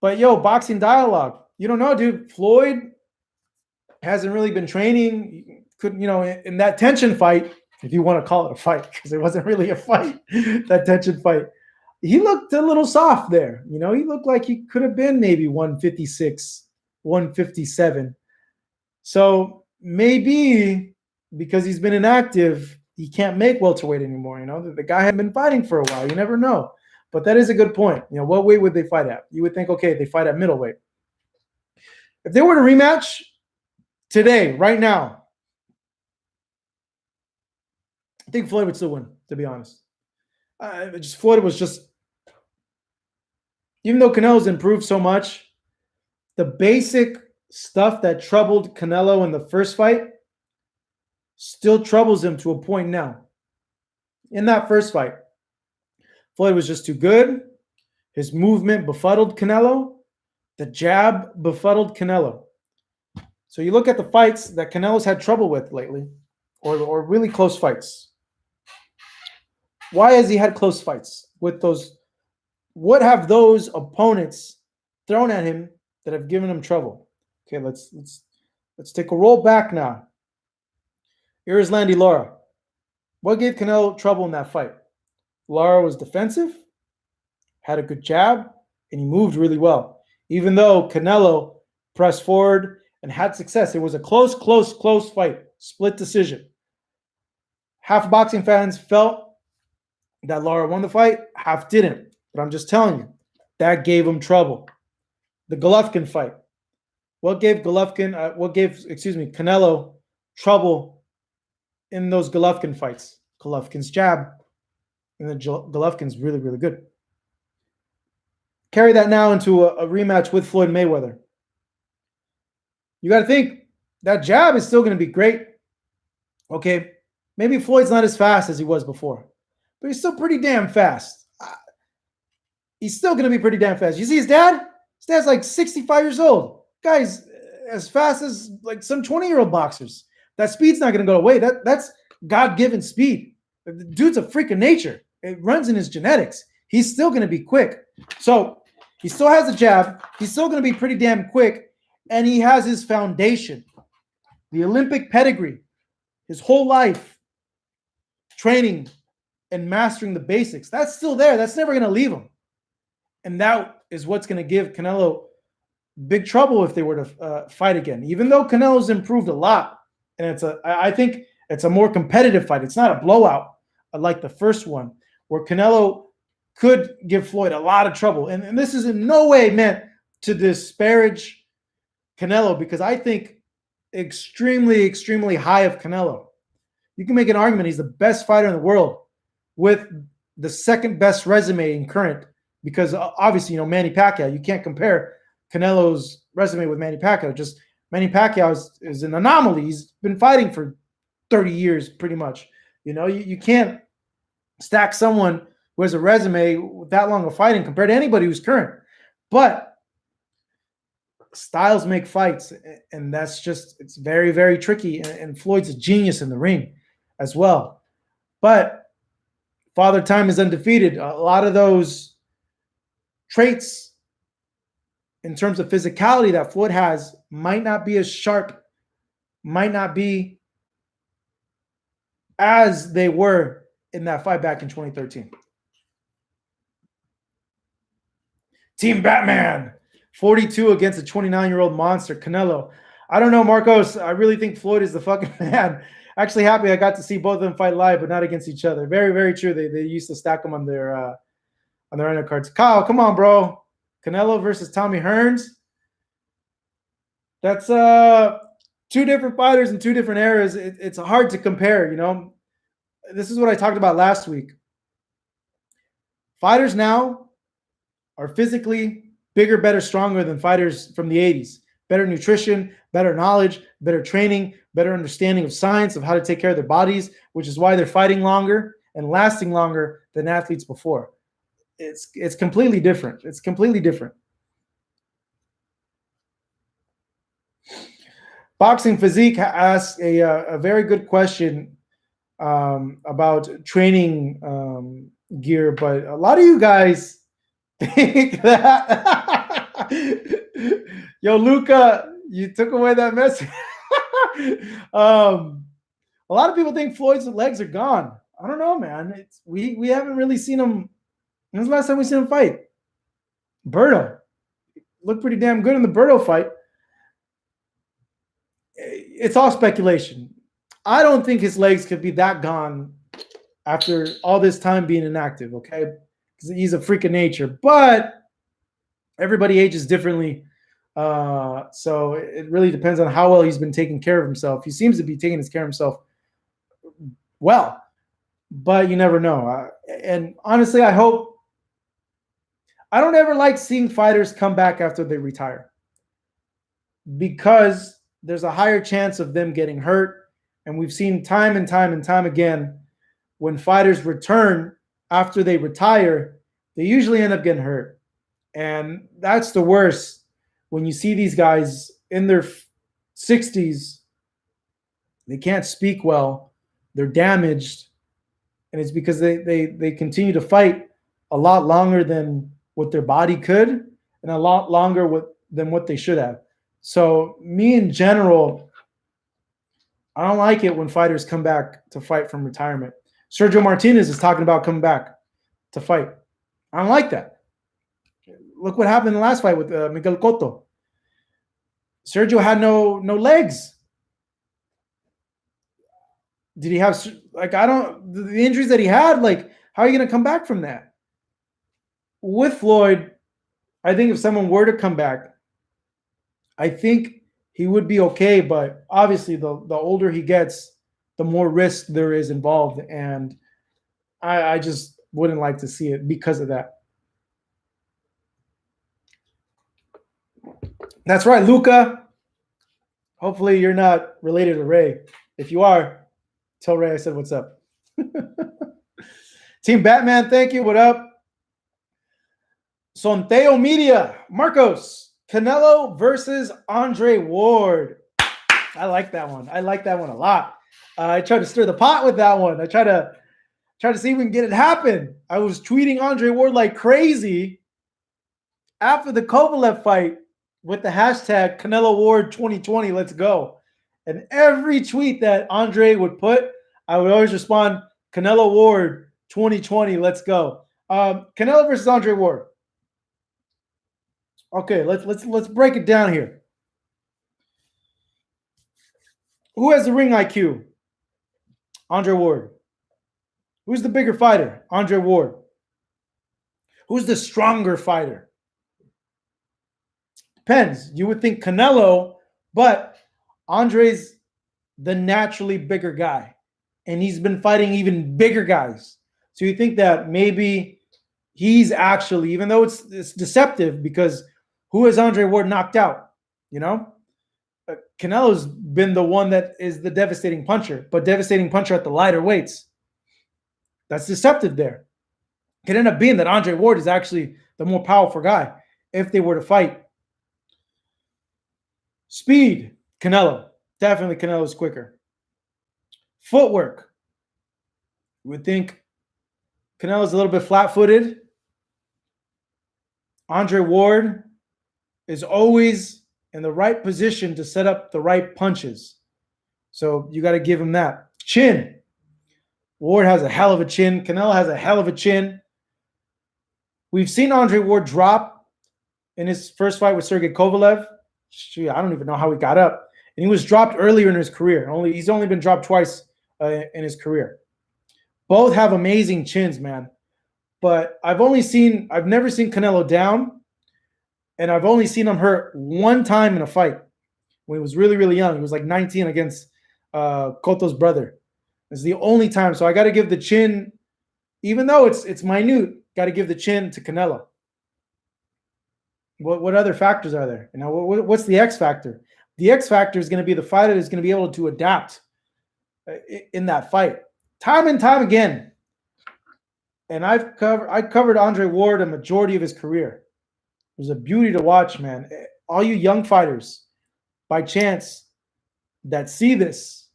But yo, Boxing Dialogue, you don't know, dude. Floyd hasn't really been training. Couldn't, in that tension fight, if you want to call it a fight, because it wasn't really a fight, that tension fight, he looked a little soft there. He looked like he could have been maybe 156, 157. So maybe because he's been inactive, he can't make welterweight anymore. The guy had been fighting for a while. You never know. But that is a good point. What weight would they fight at? You would think, okay, they fight at middleweight. If they were to rematch today, right now, I think Floyd would still win, to be honest. Floyd was just, even though Canelo's improved so much, the basic stuff that troubled Canelo in the first fight still troubles him to a point now. In that first fight, Floyd was just too good. His movement befuddled Canelo. The jab befuddled Canelo. So you look at the fights that Canelo's had trouble with lately, or really close fights. Why has he had close fights with those? What have those opponents thrown at him that have given him trouble? Okay, let's take a roll back now. Here's Landy Lara. What gave Canelo trouble in that fight? Lara was defensive, had a good jab, and he moved really well. Even though Canelo pressed forward and had success, it was a close fight, split decision. Half of boxing fans felt that Lara won the fight, half didn't. But I'm just telling you, that gave him trouble. The Golovkin fight. What gave Canelo trouble in those Golovkin fights? Golovkin's jab. And then Golovkin's really, really good. Carry that now into a rematch with Floyd Mayweather. You got to think that jab is still going to be great. Okay, maybe Floyd's not as fast as he was before, but he's still pretty damn fast. He's still going to be pretty damn fast. You see his dad? His dad's like 65 years old. Guy's as fast as like some 20-year-old boxers. That speed's not going to go away. That's God-given speed. The dude's a freak of nature. It runs in his genetics. He's still going to be quick. So he still has a jab. He's still going to be pretty damn quick. And he has his foundation, the Olympic pedigree, his whole life, training and mastering the basics. That's still there. That's never going to leave him. And that is what's going to give Canelo big trouble if they were to fight again. Even though Canelo's improved a lot, and I think it's a more competitive fight. It's not a blowout like the first one. where Canelo could give Floyd a lot of trouble. And this is in no way meant to disparage Canelo, because I think extremely, extremely high of Canelo. You can make an argument he's the best fighter in the world with the second best resume in current, because obviously, Manny Pacquiao, you can't compare Canelo's resume with Manny Pacquiao. Just Manny Pacquiao is an anomaly. He's been fighting for 30 years pretty much. You can't stack someone who has a resume with that long of fighting compared to anybody who's current. But styles make fights, and it's very, very tricky. And Floyd's a genius in the ring as well. But Father Time is undefeated. A lot of those traits in terms of physicality that Floyd has might not be as sharp, might not be as they were in that fight back in 2013. Team Batman, 42 against a 29-year-old monster, Canelo. I don't know, Marcos. I really think Floyd is the fucking man. Actually happy I got to see both of them fight live, but not against each other. Very, very true. They used to stack them on their undercards. Kyle, come on, bro. Canelo versus Tommy Hearns. That's two different fighters in two different eras. It's hard to compare, This is what I talked about last week. Fighters now are physically bigger, better, stronger than fighters from the 80s. Better nutrition, better knowledge, better training, better understanding of science, of how to take care of their bodies, which is why they're fighting longer and lasting longer than athletes before. It's completely different. It's completely different. Boxing Physique asks a very good question about training gear, but a lot of you guys think that yo, Luca, you took away that message. A lot of people think Floyd's legs are gone. I don't know, man. We haven't really seen him. When's the last time we seen him fight? Berto looked pretty damn good in the Berto fight. It's all speculation. I don't think his legs could be that gone after all this time being inactive, okay? Because he's a freak of nature. But everybody ages differently. So it really depends on how well he's been taking care of himself. He seems to be taking care of himself well, but you never know. And honestly, I don't ever like seeing fighters come back after they retire, because there's a higher chance of them getting hurt. And we've seen time and time and time again, when fighters return after they retire, they usually end up getting hurt. And that's the worst, when you see these guys in their 60s, they can't speak well, they're damaged, and it's because they continue to fight a lot longer than what their body could, and a lot longer than what they should have. So me in general, I don't like it when fighters come back to fight from retirement. Sergio Martinez is talking about coming back to fight. I don't like that. Look what happened in the last fight with Miguel Cotto. Sergio had no legs. Did he have, the injuries that he had, how are you going to come back from that? With Floyd, I think if someone were to come back, I think he would be okay. But obviously, the older he gets, the more risk there is involved. And I just wouldn't like to see it because of that. That's right, Luca. Hopefully you're not related to Ray. If you are, tell Ray I said what's up. Team Batman, thank you. What up? Sonteo Media. Marcos, Canelo versus Andre Ward. I like that one. I like that one a lot. I tried to stir the pot with that one. I tried to see if we can get it happen. I was tweeting Andre Ward like crazy after the Kovalev fight with the hashtag Canelo Ward 2020, let's go. And every tweet that Andre would put, I would always respond, Canelo Ward 2020, let's go. Canelo versus Andre Ward. Okay, let's break it down here. Who has the ring IQ? Andre Ward. Who's the bigger fighter? Andre Ward. Who's the stronger fighter? Depends. You would think Canelo, but Andre's the naturally bigger guy. And he's been fighting even bigger guys. So you think that maybe he's actually, even though it's deceptive, because who has Andre Ward knocked out? You know? Canelo's been the one that is the devastating puncher, but devastating puncher at the lighter weights. That's deceptive there. It could end up being that Andre Ward is actually the more powerful guy if they were to fight. Speed, Canelo. Definitely Canelo's quicker. Footwork. You would think Canelo's a little bit flat-footed. Andre Ward is always in the right position to set up the right punches. So you got to give him that. Chin. Ward has a hell of a chin. Canelo has a hell of a chin. We've seen Andre Ward drop in his first fight with Sergey Kovalev. Gee, I don't even know how he got up. And he was dropped earlier in his career. He's only been dropped twice in his career. Both have amazing chins, man. But I've never seen Canelo down, and I've only seen him hurt one time in a fight when he was really, really young. He was like 19 against Cotto's brother. It's the only time. So I got to give the chin, even though it's minute, got to give the chin to Canelo. What other factors are there? You know, what's the X factor? The X factor is going to be the fighter that's going to be able to adapt in that fight, time and time again. And I covered Andre Ward a majority of his career. It was a beauty to watch, man. All you young fighters, by chance, that see this,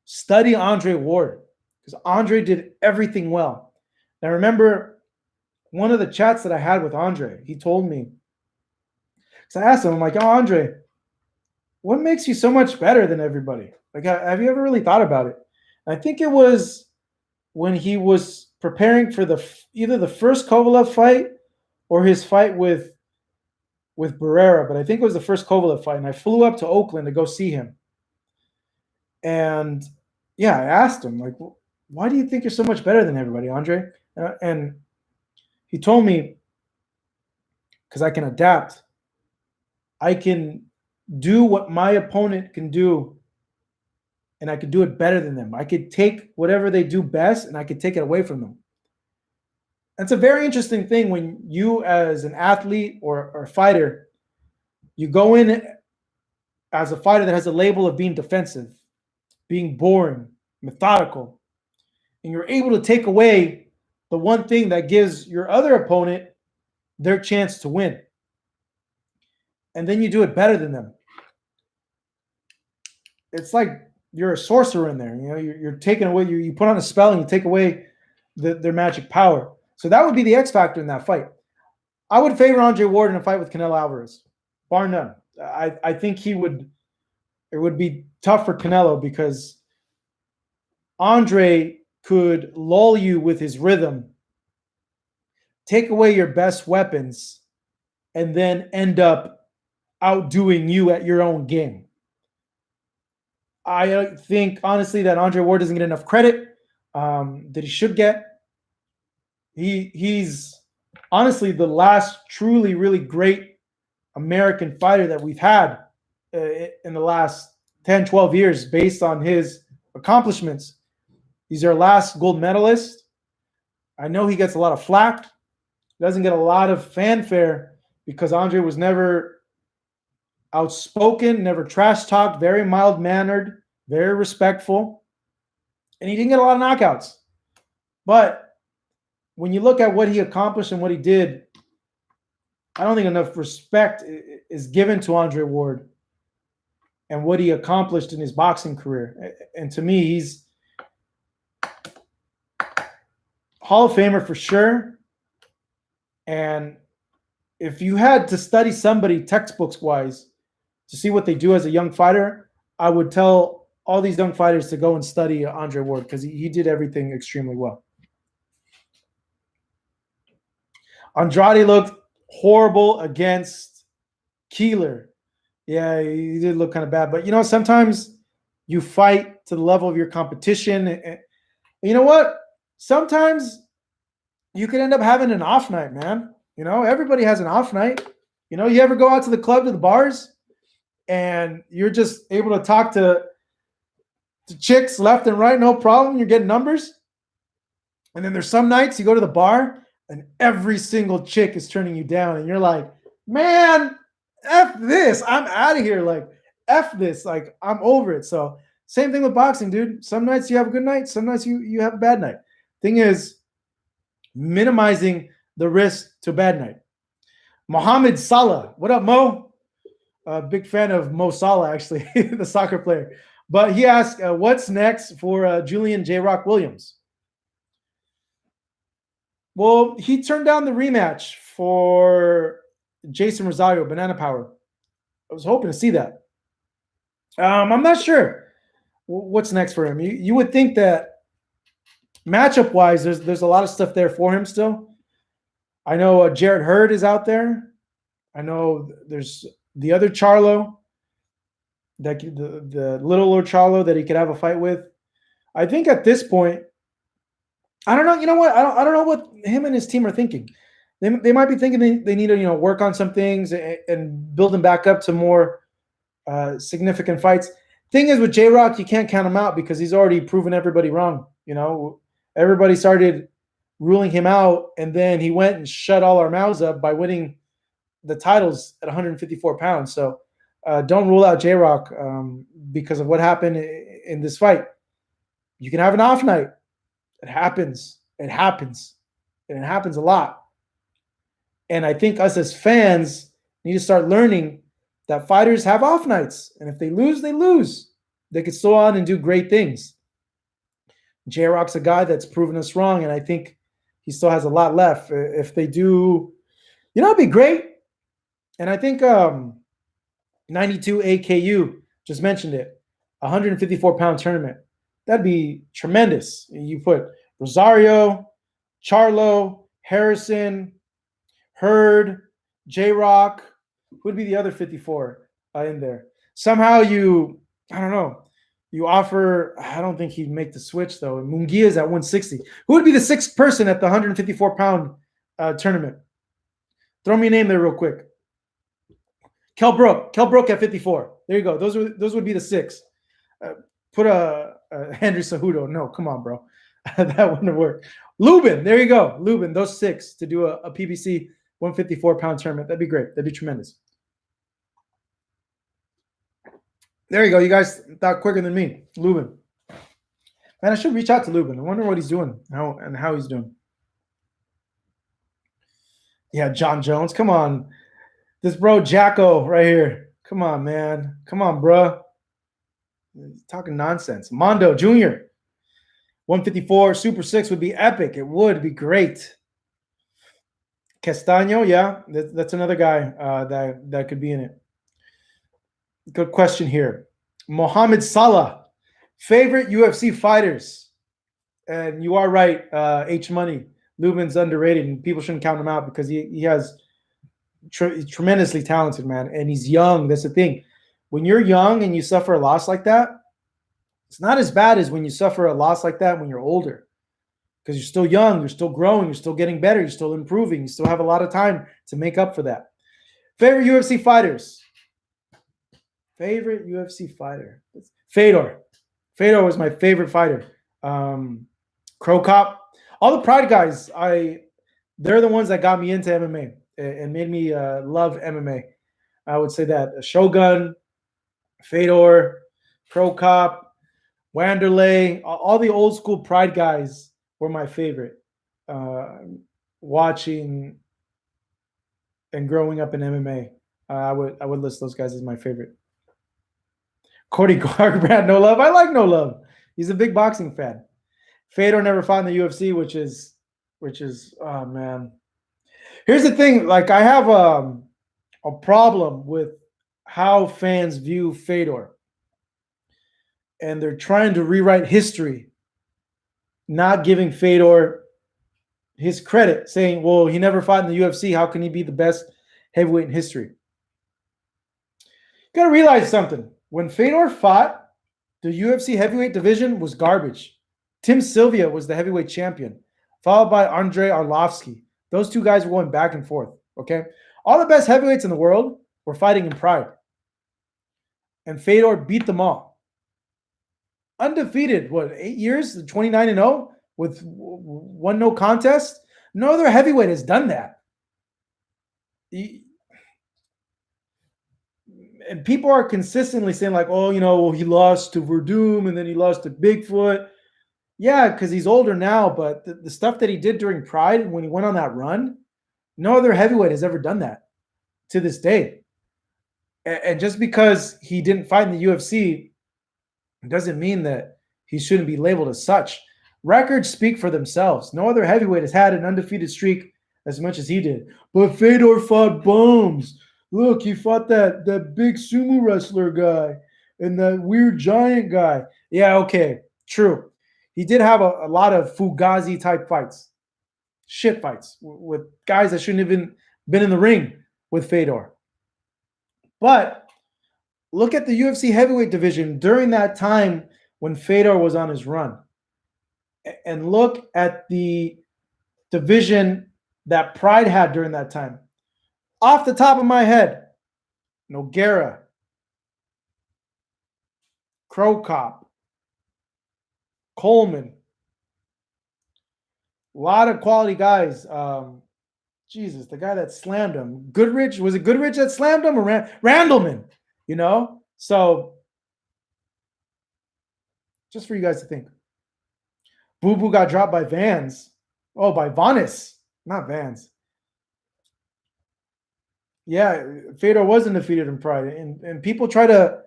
study Andre Ward, because Andre did everything well. Now, remember one of the chats that I had with Andre, he told me, because I asked him, I'm like, oh, Andre, what makes you so much better than everybody? Like, have you ever really thought about it? And I think it was when he was preparing for either the first Kovalev fight or his fight with Barrera, but I think it was the first Kovalev fight, and I flew up to Oakland to go see him. And yeah, I asked him, like, why do you think you're so much better than everybody, Andre? And he told me, because I can adapt. I can do what my opponent can do, and I could do it better than them. I could take whatever they do best, and I could take it away from them. That's a very interesting thing when you, as an athlete or a fighter, you go in as a fighter that has a label of being defensive, being boring, methodical, and you're able to take away the one thing that gives your other opponent their chance to win. And then you do it better than them. It's like you're a sorcerer in there. You know, you're taking away, you put on a spell and you take away their magic power. So that would be the X factor in that fight. I would favor Andre Ward in a fight with Canelo Alvarez, bar none. I think it would be tough for Canelo because Andre could lull you with his rhythm, take away your best weapons, and then end up outdoing you at your own game. I think, honestly, that Andre Ward doesn't get enough credit that he should get. He's honestly the last truly, really great American fighter that we've had in the last 10, 12 years based on his accomplishments. He's our last gold medalist. I know he gets a lot of flack. He doesn't get a lot of fanfare because Andre was never outspoken, never trash talked, very mild mannered, very respectful, and he didn't get a lot of knockouts. But when you look at what he accomplished and what he did, I don't think enough respect is given to Andre Ward and what he accomplished in his boxing career. And to me, he's Hall of Famer for sure. And if you had to study somebody textbooks wise to see what they do as a young fighter, I would tell all these young fighters to go and study Andre Ward because he did everything extremely well. Andrade looked horrible against Keeler. Yeah, he did look kind of bad. But, you know, sometimes you fight to the level of your competition. And you know what? sometimes you could end up having an off night, man. You know, everybody has an off night. You know, you ever go out to the club, to the bars, and you're just able to talk to chicks left and right, no problem. You're getting numbers. And then there's some nights you go to the bar and every single chick is turning you down, and you're like, man, F this. I'm out of here. Like, F this. Like, I'm over it. So, same thing with boxing, dude. Some nights you have a good night, some nights you have a bad night. Thing is, minimizing the risk to a bad night. Mohamed Salah. What up, Mo? Big fan of Mo Salah, actually, the soccer player. But he asked, what's next for Julian J. Rock Williams? Well, he turned down the rematch for Jayson Rosario, Banana Power. I was hoping to see that. I'm not sure what's next for him. You would think that matchup-wise, there's a lot of stuff there for him still. I know Jarrett Hurd is out there. I know there's the other Charlo, that the little Charlo that he could have a fight with. I think at this point, I don't know. You know what? I don't know what him and his team are thinking. They might be thinking they need to work on some things and build him back up to more significant fights. Thing is, with J Rock, you can't count him out because he's already proven everybody wrong. Everybody started ruling him out, and then he went and shut all our mouths up by winning the titles at 154 pounds. So don't rule out J Rock because of what happened in this fight. You can have an off night. It happens. It happens. And it happens a lot. And I think us as fans need to start learning that fighters have off nights. And if they lose, they lose. They could still on and do great things. J-Rock's a guy that's proven us wrong, and I think he still has a lot left. If they do, it'd be great. And I think 92 AKU just mentioned it, 154-pound tournament. That'd be tremendous. You put Rosario, Charlo, Harrison, Hurd, J-Rock. Who would be the other 54 in there? Somehow I don't know. You offer, I don't think he'd make the switch, though. Munguia is at 160. Who would be the sixth person at the 154-pound tournament? Throw me a name there real quick. Kell Brook at 54. There you go. Those would be the six. Put a Henry Cejudo. No, come on, bro. That wouldn't work. Lubin, there you go. Lubin, those six to do a PBC 154-pound tournament. That'd be great. That'd be tremendous. There you go. You guys thought quicker than me. Lubin. Man, I should reach out to Lubin. I wonder what he's doing and how he's doing. Yeah, John Jones. Come on. This bro Jacko right here. Come on, man. Come on, bro. He's talking nonsense. Mondo Jr. 154 Super Six would be epic. It would be great. Castaño, yeah, that's another guy that could be in it. Good question here. Mohamed Salah, favorite UFC fighters. And you are right, H Money. Lubin's underrated, and people shouldn't count him out because he has tremendously talented, man. And he's young. That's the thing. When you're young and you suffer a loss like that, it's not as bad as when you suffer a loss like that when you're older. Because you're still young, you're still growing, you're still getting better, you're still improving, you still have a lot of time to make up for that. Favorite UFC fighters. Favorite UFC fighter. Fedor. Fedor was my favorite fighter. Cro Cop. All the Pride guys, they're the ones that got me into MMA and made me love MMA. I would say that. Shogun, Fedor, Cro Cop, Wanderlei, all the old school Pride guys were my favorite. Watching and growing up in MMA, I would list those guys as my favorite. Cody Garbrandt, no love. I like no love. He's a big boxing fan. Fedor never fought in the UFC, which is oh man. Here's the thing, like I have a problem with how fans view Fedor. And they're trying to rewrite history, not giving Fedor his credit, saying, well, he never fought in the UFC. How can he be the best heavyweight in history? You got to realize something. When Fedor fought, the UFC heavyweight division was garbage. Tim Sylvia was the heavyweight champion, followed by Andrei Arlovsky. Those two guys were going back and forth. Okay. All the best heavyweights in the world were fighting in Pride. And Fedor beat them all. Undefeated, what, 8 years? 29-0 with one no contest? No other heavyweight has done that. And people are consistently saying, like, oh, well, he lost to Verdum and then he lost to Bigfoot. Yeah, because he's older now, but the stuff that he did during Pride when he went on that run, no other heavyweight has ever done that to this day. And just because he didn't fight in the UFC doesn't mean that he shouldn't be labeled as such. Records speak for themselves. No other heavyweight has had an undefeated streak as much as he did. But Fedor fought bums. Look, he fought that big sumo wrestler guy and that weird giant guy. Yeah, okay, true. He did have a lot of Fugazi-type fights. Shit fights with guys that shouldn't have even been in the ring with Fedor. But look at the UFC heavyweight division during that time when Fedor was on his run. And look at the division that Pride had during that time. Off the top of my head, Nogueira, Cro Cop, Coleman, a lot of quality guys. Jesus, the guy that slammed him. Goodrich, was it Goodrich that slammed him or Randleman? So just for you guys to think. Boo Boo got dropped by Vans. Oh, by Vanis, not Vans. Yeah, Fedor wasn't defeated in Pride, and people try to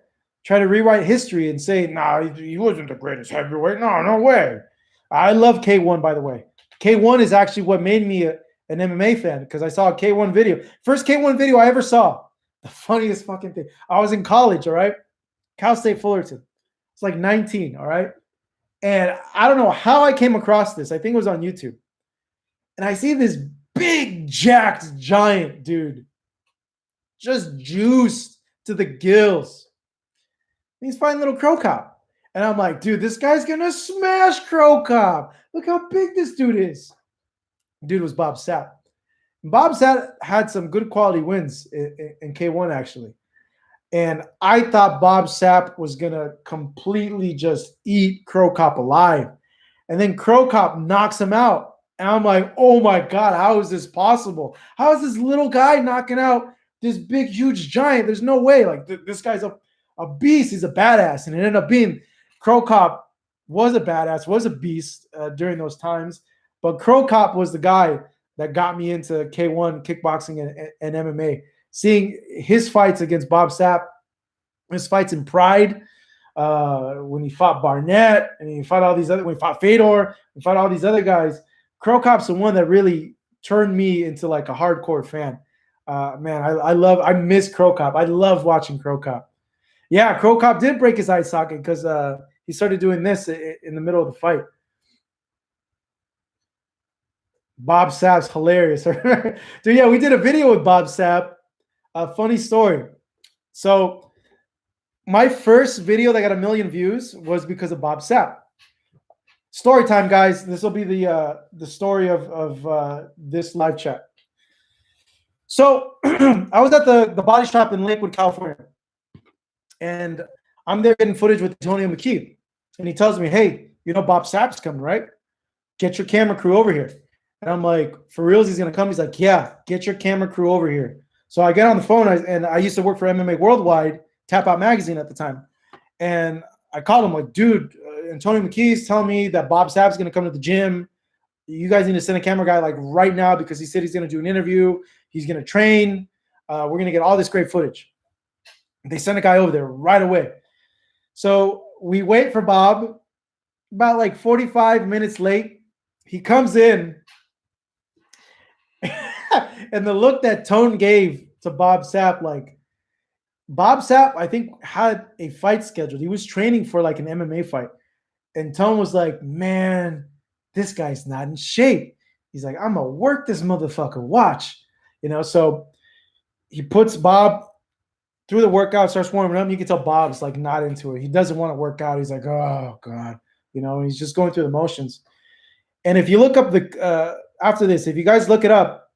rewrite history and say, nah, he wasn't the greatest heavyweight. No way. I love K1, by the way. K1 is actually what made me an MMA fan, because I saw a K1 video. First K1 video I ever saw. The funniest fucking thing. I was in college, all right? Cal State Fullerton. It's like 19, all right? And I don't know how I came across this. I think it was on YouTube. And I see this big, jacked giant dude, just juiced to the gills. He's fighting little Cro Cop. And I'm like, dude, this guy's going to smash Cro Cop. Look how big this dude is. Dude was Bob Sapp. Bob Sapp had some good quality wins in K1, actually. And I thought Bob Sapp was going to completely just eat Cro Cop alive. And then Cro Cop knocks him out. And I'm like, oh my God, how is this possible? How is this little guy knocking out this big, huge giant? There's no way. Like, this guy's a beast. He's a badass. And it ended up being Cro Cop was a badass, was a beast during those times. But Cro Cop was the guy that got me into K1, kickboxing, and MMA. Seeing his fights against Bob Sapp, his fights in Pride, when he fought Barnett, and he fought all these other, when he fought Fedor, and fought all these other guys, Cro Cop's the one that really turned me into like a hardcore fan. Man, I miss Cro Cop. I love watching Cro Cop. Yeah, Cro Cop did break his eye socket because he started doing this in the middle of the fight. Bob Sapp's hilarious. Dude, yeah, we did a video with Bob Sapp. A funny story. So my first video that got 1 million views was because of Bob Sapp. Story time, guys. This will be the story of this live chat. So I was at the body shop in Lakewood, California, and I'm there getting footage with Tony McKee, and he tells me, "Hey, Bob Sapp's coming, right? Get your camera crew over here." And I'm like, "For reals, he's gonna come?" He's like, "Yeah, get your camera crew over here." So I get on the phone, and I used to work for MMA Worldwide, Tap Out Magazine at the time. And I called him like, dude, Tony McKee's telling me that Bob Sapp's going to come to the gym. You guys need to send a camera guy like right now because he said he's going to do an interview. He's going to train. We're going to get all this great footage. They send a guy over there right away. So we wait for Bob. About like 45 minutes late, he comes in. And the look that Tone gave to Bob Sapp, like, Bob Sapp, I think, had a fight scheduled. He was training for like an MMA fight. And Tone was like, man, this guy's not in shape. He's like, I'm going to work this motherfucker. Watch. So he puts Bob through the workout, starts warming up. You can tell Bob's like not into it. He doesn't want to work out. He's like, oh, God, and he's just going through the motions. And if you look up after this, if you guys look it up,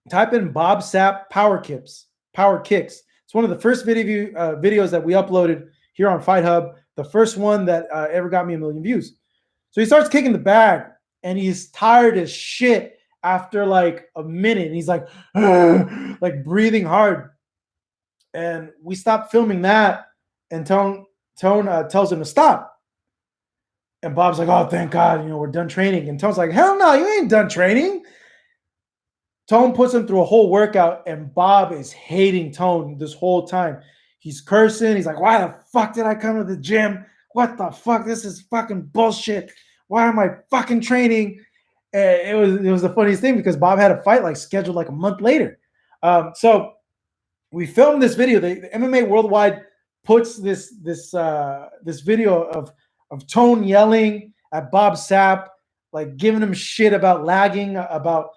type in Bob Sapp power kicks. It's one of the first videos that we uploaded here on Fight Hub. The first one that ever got me 1 million views. So he starts kicking the bag, and he's tired as shit after like a minute. And he's like, like breathing hard. And we stopped filming that, and Tone tells him to stop. And Bob's like, oh, thank God, we're done training. And Tone's like, hell no, you ain't done training. Tone puts him through a whole workout, and Bob is hating Tone this whole time. He's cursing. He's like, why the fuck did I come to the gym? What the fuck? This is fucking bullshit. Why am I fucking training? It was the funniest thing because Bob had a fight like scheduled like a month later. So we filmed this video. The MMA Worldwide puts this video of Tone yelling at Bob Sapp, like giving him shit about lagging, about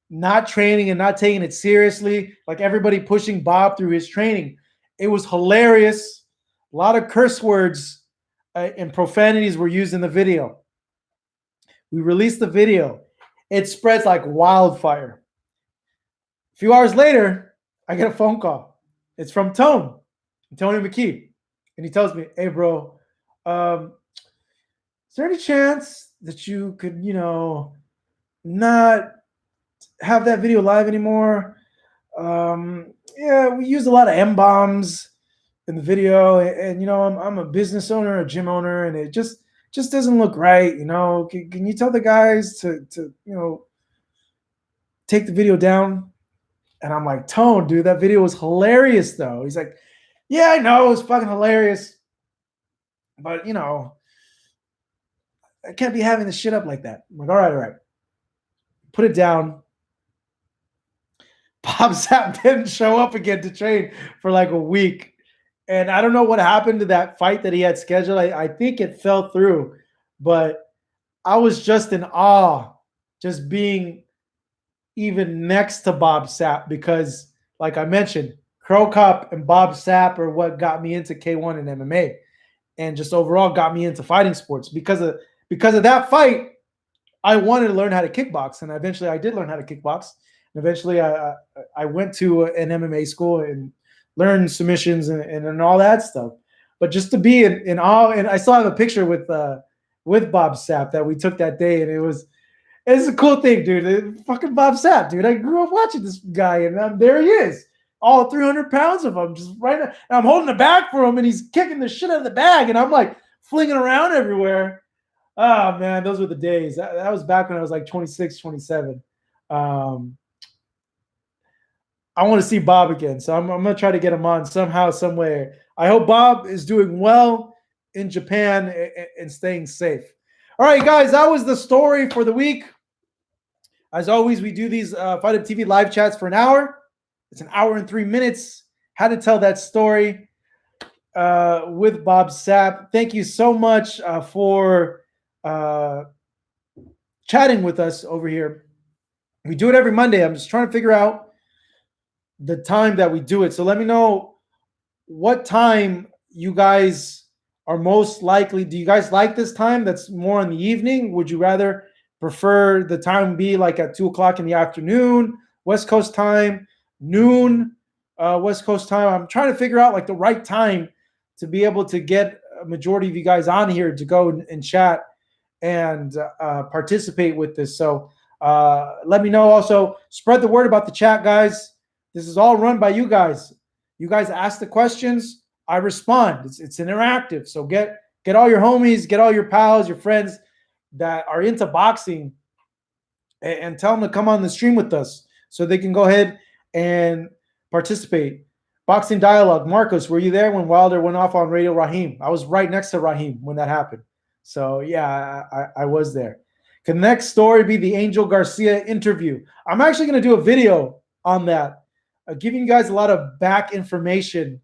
not training and not taking it seriously, like everybody pushing Bob through his training. It was hilarious. A lot of curse words and profanities were used in the video. We released the video. It spreads like wildfire. A few hours later, I get a phone call. It's from Tony McKee. And he tells me, hey, bro, is there any chance that you could, not have that video live anymore? Yeah, we used a lot of M-bombs in the video, and I'm a business owner, a gym owner, and it just doesn't look right. Can you tell the guys to take the video down? And I'm like, Tone, dude, that video was hilarious though. He's like, yeah, I know, it was fucking hilarious, but I can't be having this shit up like that. I'm like, all right, put it down. Bob Sapp didn't show up again to train for like a week. And I don't know what happened to that fight that he had scheduled. I think it fell through, but I was just in awe, just being even next to Bob Sapp, because like I mentioned, Cro Cop and Bob Sapp are what got me into K1 and MMA, and just overall got me into fighting sports. Because of that fight, I wanted to learn how to kickbox, and eventually I did learn how to kickbox. And eventually I went to an MMA school and learned submissions and all that stuff. But just to be in awe, and I still have a picture with Bob Sapp that we took that day, and it's a cool thing, dude. Fucking Bob Sapp, dude. I grew up watching this guy, and there he is, all 300 pounds of him, just right now. And I'm holding the bag for him, and he's kicking the shit out of the bag, and I'm like flinging around everywhere. Oh man, those were the days. That was back when I was like 26, 27. I want to see Bob again, so I'm gonna try to get him on somehow, some way. I hope Bob is doing well in Japan and staying safe. All right, guys, that was the story for the week. As always, we do these Fight Up TV live chats for an hour. It's an hour and 3 minutes. Had to tell that story with Bob Sapp. Thank you so much for chatting with us over here. We do it every Monday. I'm just trying to figure out the time that we do it. So let me know what time you guys are most likely. Do you guys like this time that's more in the evening? Would you rather prefer the time be like at 2 o'clock in the afternoon, West Coast time, noon, West Coast time? I'm trying to figure out like the right time to be able to get a majority of you guys on here to go and chat and participate with this. So let me know. Also, spread the word about the chat, guys. This is all run by you guys. You guys ask the questions, I respond. It's interactive. So get all your homies, get all your pals, your friends that are into boxing, and tell them to come on the stream with us so they can go ahead and participate. Boxing Dialogue. Marcos, were you there when Wilder went off on Radio Raheem? I was right next to Raheem when that happened. So yeah, I was there. Can the next story be the Angel Garcia interview? I'm actually going to do a video on that, giving you guys a lot of back information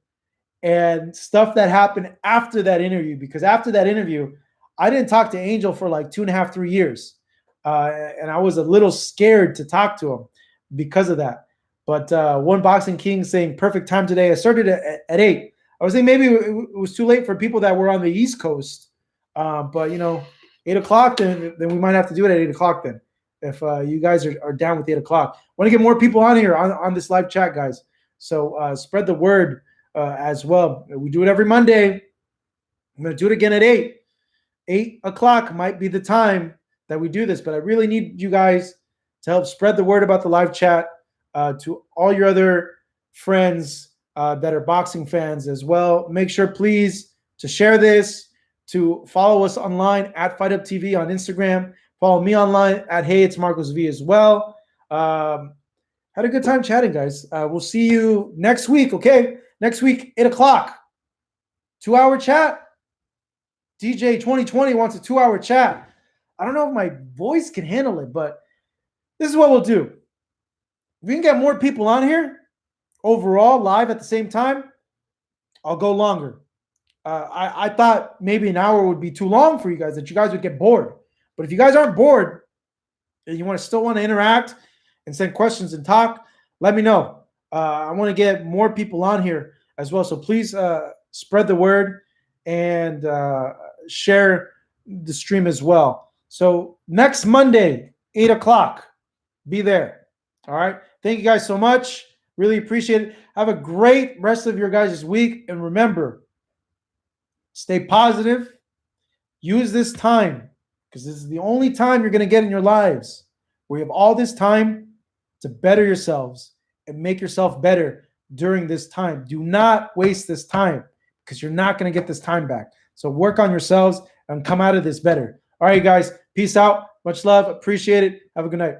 and stuff that happened after that interview, because after that interview, I didn't talk to Angel for like 2.5, 3 years. And I was a little scared to talk to him because of that. But One Boxing King saying perfect time today. I started at 8. I was thinking maybe it was too late for people that were on the East Coast But 8 o'clock, then we might have to do it at 8 o'clock then. If you guys are down with 8 o'clock. Want to get more people on here on this live chat, guys. So spread the word as well. We do it every Monday. I'm going to do it again at 8. 8 o'clock might be the time that we do this, but I really need you guys to help spread the word about the live chat to all your other friends that are boxing fans as well. Make sure, please, to share this, to follow us online at Fight Up TV on Instagram. Follow me online at Hey It's Marcos V as well. Had a good time chatting, guys. We'll see you next week, okay? Next week, 8 o'clock. 2-hour chat. DJ 2020 wants a 2-hour chat. I don't know if my voice can handle it, but this is what we'll do. If we can get more people on here overall live at the same time, I'll go longer. I thought maybe an hour would be too long for you guys, that you guys would get bored. But if you guys aren't bored and you still want to interact and send questions and talk, let me know. I want to get more people on here as well. So please spread the word and share the stream as well. So next Monday, 8 o'clock, be there. All right. Thank you guys so much. Really appreciate it. Have a great rest of your guys' week. And remember, stay positive. Use this time, because this is the only time you're going to get in your lives where you have all this time to better yourselves and make yourself better during this time. Do not waste this time, because you're not going to get this time back. So work on yourselves and come out of this better. All right, guys. Peace out. Much love. Appreciate it. Have a good night.